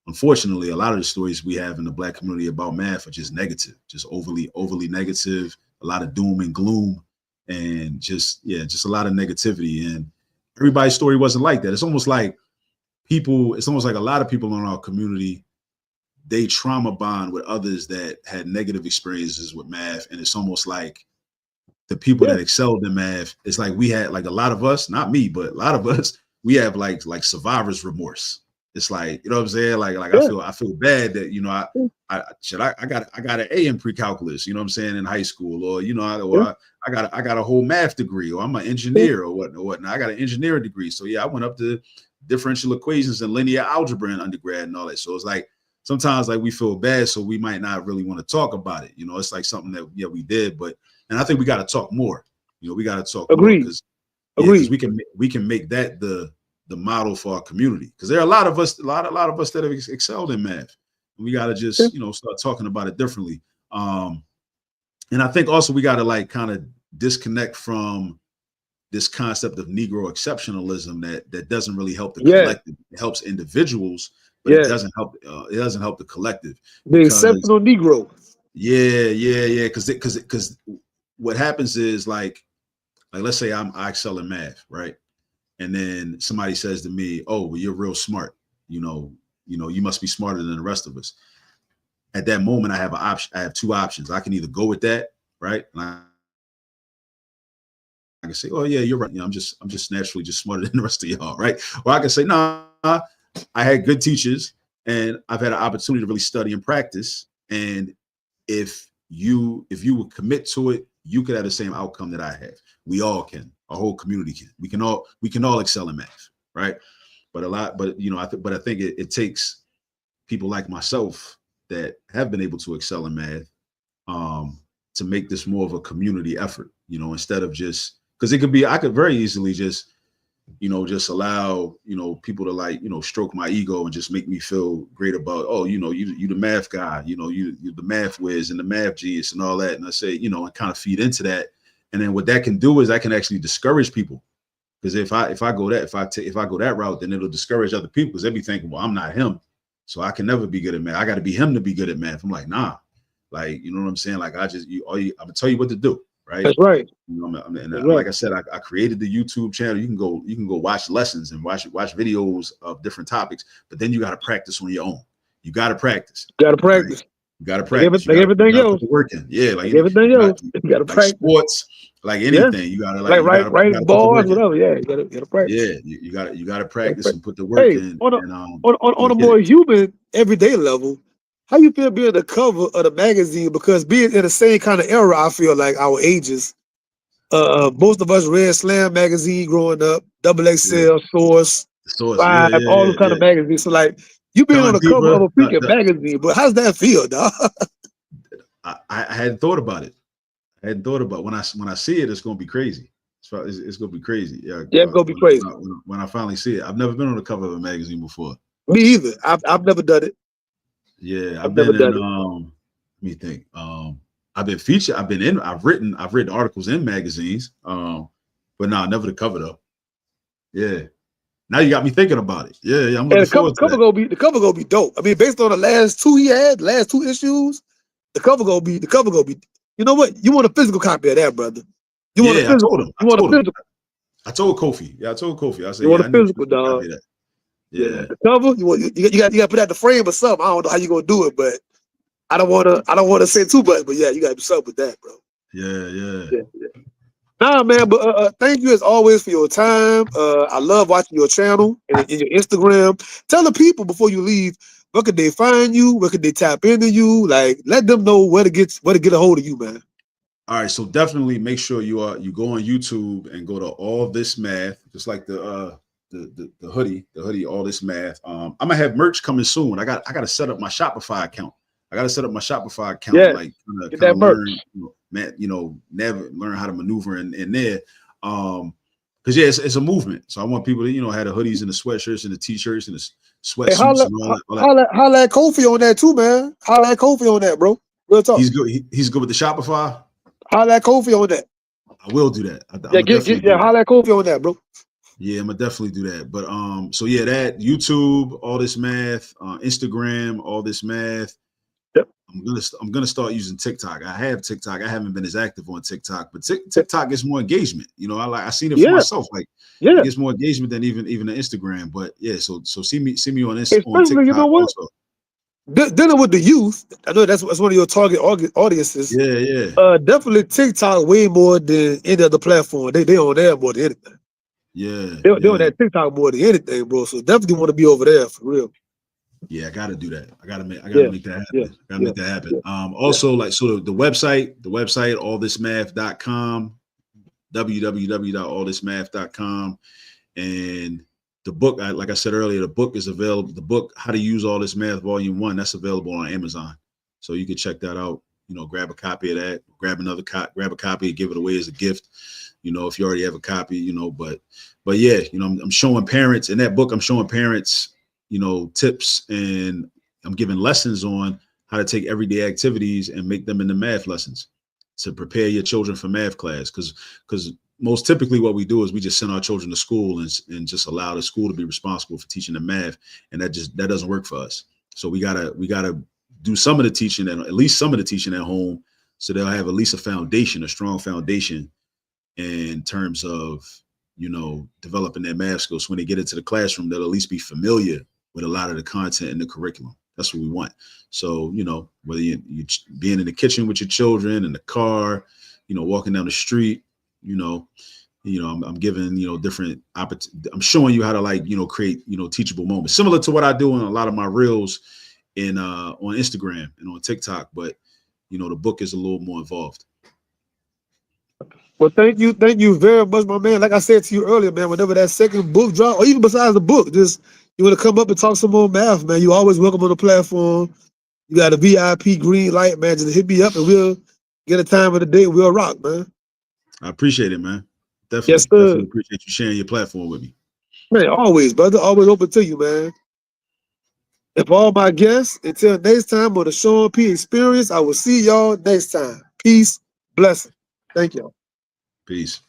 S2: unfortunately, a lot of the stories we have in the Black community about math are just negative, just overly negative, a lot of doom and gloom, and just a lot of negativity. And everybody's story wasn't like that. It's almost like a lot of people in our community, they trauma bond with others that had negative experiences with math. And it's almost like the people that excelled in math, it's like we had, like, a lot of us, not me, but a lot of us, we have like survivor's remorse. It's like, you know what I'm saying? Like I feel bad that, I got an A in pre-calculus, you know what I'm saying, in high school, or, I got a whole math degree, or I'm an engineer or whatnot. I got an engineering degree. So I went up to differential equations and linear algebra in undergrad and all that. So it's like, sometimes like we feel bad, so we might not really want to talk about it. It's like something that we did, and I think we got to talk more. We got to talk more because we can make that the model for our community. Because there are a lot of us that have excelled in math. And we got to just start talking about it differently. And I think also we got to like kind of disconnect from this concept of Negro exceptionalism that doesn't really help the collective. It helps individuals, but it doesn't help. It doesn't help the collective.
S1: The exceptional Negro.
S2: Yeah. Because what happens is like let's say I excel in math, right? And then somebody says to me, "Oh, well, you're real smart. You must be smarter than the rest of us." At that moment, I have an option. I have two options. I can either go with that, right? And I can say, "Oh yeah, you're right. I'm just naturally just smarter than the rest of y'all, right?" Or I can say, "Nah, I had good teachers and I've had an opportunity to really study and practice. And if you would commit to it, you could have the same outcome that I have. We all can. Our whole community can. We can all excel in math, right? But I think it takes people like myself that have been able to excel in math to make this more of a community effort, instead of just because I could very easily just allow, people to like, stroke my ego and just make me feel great about, oh, you the math guy, you the math whiz and the math genius and all that. And I say, and kind of feed into that. And then what that can do is I can actually discourage people. Because if I go that route, then it'll discourage other people because they'll be thinking, well, I'm not him, so I can never be good at math. I got to be him to be good at math. I'm like, nah, like, you know what I'm saying? Like, I'm gonna tell you what to do, right?
S1: That's right.
S2: Like I said, I created the YouTube channel. You can go watch lessons and watch videos of different topics, but then you got to practice on your own. You got to practice.
S1: Got to practice.
S2: You got to practice.
S1: Like everything else.
S2: Put the work in. Yeah, like
S1: everything else. You got to
S2: like
S1: practice.
S2: Sports, like anything. You got to
S1: right bars, whatever. Yeah, you got to practice.
S2: Yeah, you got to practice and put the work in.
S1: On a more human, everyday level, how you feel being the cover of the magazine? Because being in the same kind of era, I feel like our ages. Most of us read Slam magazine growing up, Double XL, Source, Vibe, all those kind of magazines. So like, you being on the cover of a freaking magazine, but how does that feel, dog?
S2: I hadn't thought about it. When I see it, it's gonna be crazy. It's gonna be crazy. Yeah,
S1: it's gonna be crazy
S2: when I finally see it. I've never been on the cover of a magazine before.
S1: Me either. I've never done it.
S2: Yeah, I've been in. Let me think. I've been featured. I've written articles in magazines. But no, never the cover though. Yeah. Now you got me thinking about it. Yeah, I'm looking forward to that.
S1: The cover gonna be dope. I mean, based on the last two issues, the cover gonna be. You know what? You want a physical copy of that, brother? You want a physical?
S2: I told him. I told Kofi. Yeah, I told Kofi. I said,
S1: you want a physical, dog? Yeah. The cover. You got to put that in the frame or something. I don't know how you gonna do it, but I don't want to say too much. But yeah, you got to do something with that, bro.
S2: Yeah.
S1: Nah, man, but thank you as always for your time. I love watching your channel and your Instagram. Tell the people before you leave, where could they find you? Where could they tap into you? Like, let them know where to get a hold of you, man.
S2: All right, so definitely make sure you go on YouTube and go to All This Math, just like the hoodie, All This Math. I'm gonna have merch coming soon. I got to set up my Shopify account. I got to set up my Shopify account,
S1: Yeah,
S2: like
S1: get
S2: kind
S1: that
S2: of
S1: merch.
S2: learn, never learn how to maneuver in there. Because yeah, it's a movement. So I want people to have the hoodies and the sweatshirts and the t-shirts and the
S1: Hey,
S2: sweatsuits and all that.
S1: holla at Kofi on that too, man. Holla at Kofi on that, bro. Real talk.
S2: He's good. He's good with the Shopify.
S1: Holla at Kofi on that.
S2: I will do that. I'm
S1: Yeah,
S2: gonna definitely do that.
S1: holla at Kofi on that, bro.
S2: Yeah, I'm gonna definitely do that. But so yeah, that YouTube, All This Math, Instagram, All This Math.
S1: Yep.
S2: I'm gonna start using TikTok. I have TikTok. I haven't been as active on TikTok, but TikTok gets more engagement. I seen it for myself. Like it gets more engagement than even the Instagram. But yeah, so see me on
S1: Especially, you know
S2: TikTok
S1: what?
S2: also.
S1: Dealing with the youth, I know that's one of your target audiences.
S2: Yeah.
S1: Definitely TikTok way more than any other platform. They on there more than anything.
S2: Yeah.
S1: They on that TikTok more than anything, bro. So definitely want to be over there for real.
S2: Yeah, I gotta do that. I gotta make that happen.
S1: Yeah.
S2: I gotta make that happen. Also, like the website, allthismath.com, www.allthismath.com, and the book, like I said earlier, the book is available. The book, How to Use All This Math, Volume 1, that's available on Amazon. So you can check that out. Grab a copy of that. Grab a copy and give it away as a gift. If you already have a copy. But yeah, I'm showing parents in that book. I'm showing parents, tips, and I'm giving lessons on how to take everyday activities and make them into math lessons to prepare your children for math class. Because most typically what we do is we just send our children to school and just allow the school to be responsible for teaching them math. And that doesn't work for us. So we gotta do some of the teaching, and at least some of the teaching at home, so they'll have at least a strong foundation in terms of, developing their math skills. So when they get into the classroom, they'll at least be familiar with a lot of the content in the curriculum. That's what we want. So, whether you're being in the kitchen with your children, in the car, walking down the street, I'm giving, different I'm showing you how to create, teachable moments, similar to what I do in a lot of my reels on Instagram and on TikTok. But, the book is a little more involved.
S1: Well, thank you very much, my man. Like I said to you earlier, man, whenever that second book drop, or even besides the book, just you want to come up and talk some more math, man, you always welcome on the platform. You got a VIP green light, man. Just hit me up and we'll get a time of the day. We'll rock, man.
S2: I appreciate it, man. Definitely.
S1: Yes, sir.
S2: Definitely appreciate you sharing your platform with me.
S1: Man, always, brother. Always open to you, man. And for all my guests, until next time on the Sean P Experience, I will see y'all next time. Peace, blessing. Thank y'all.
S2: Peace.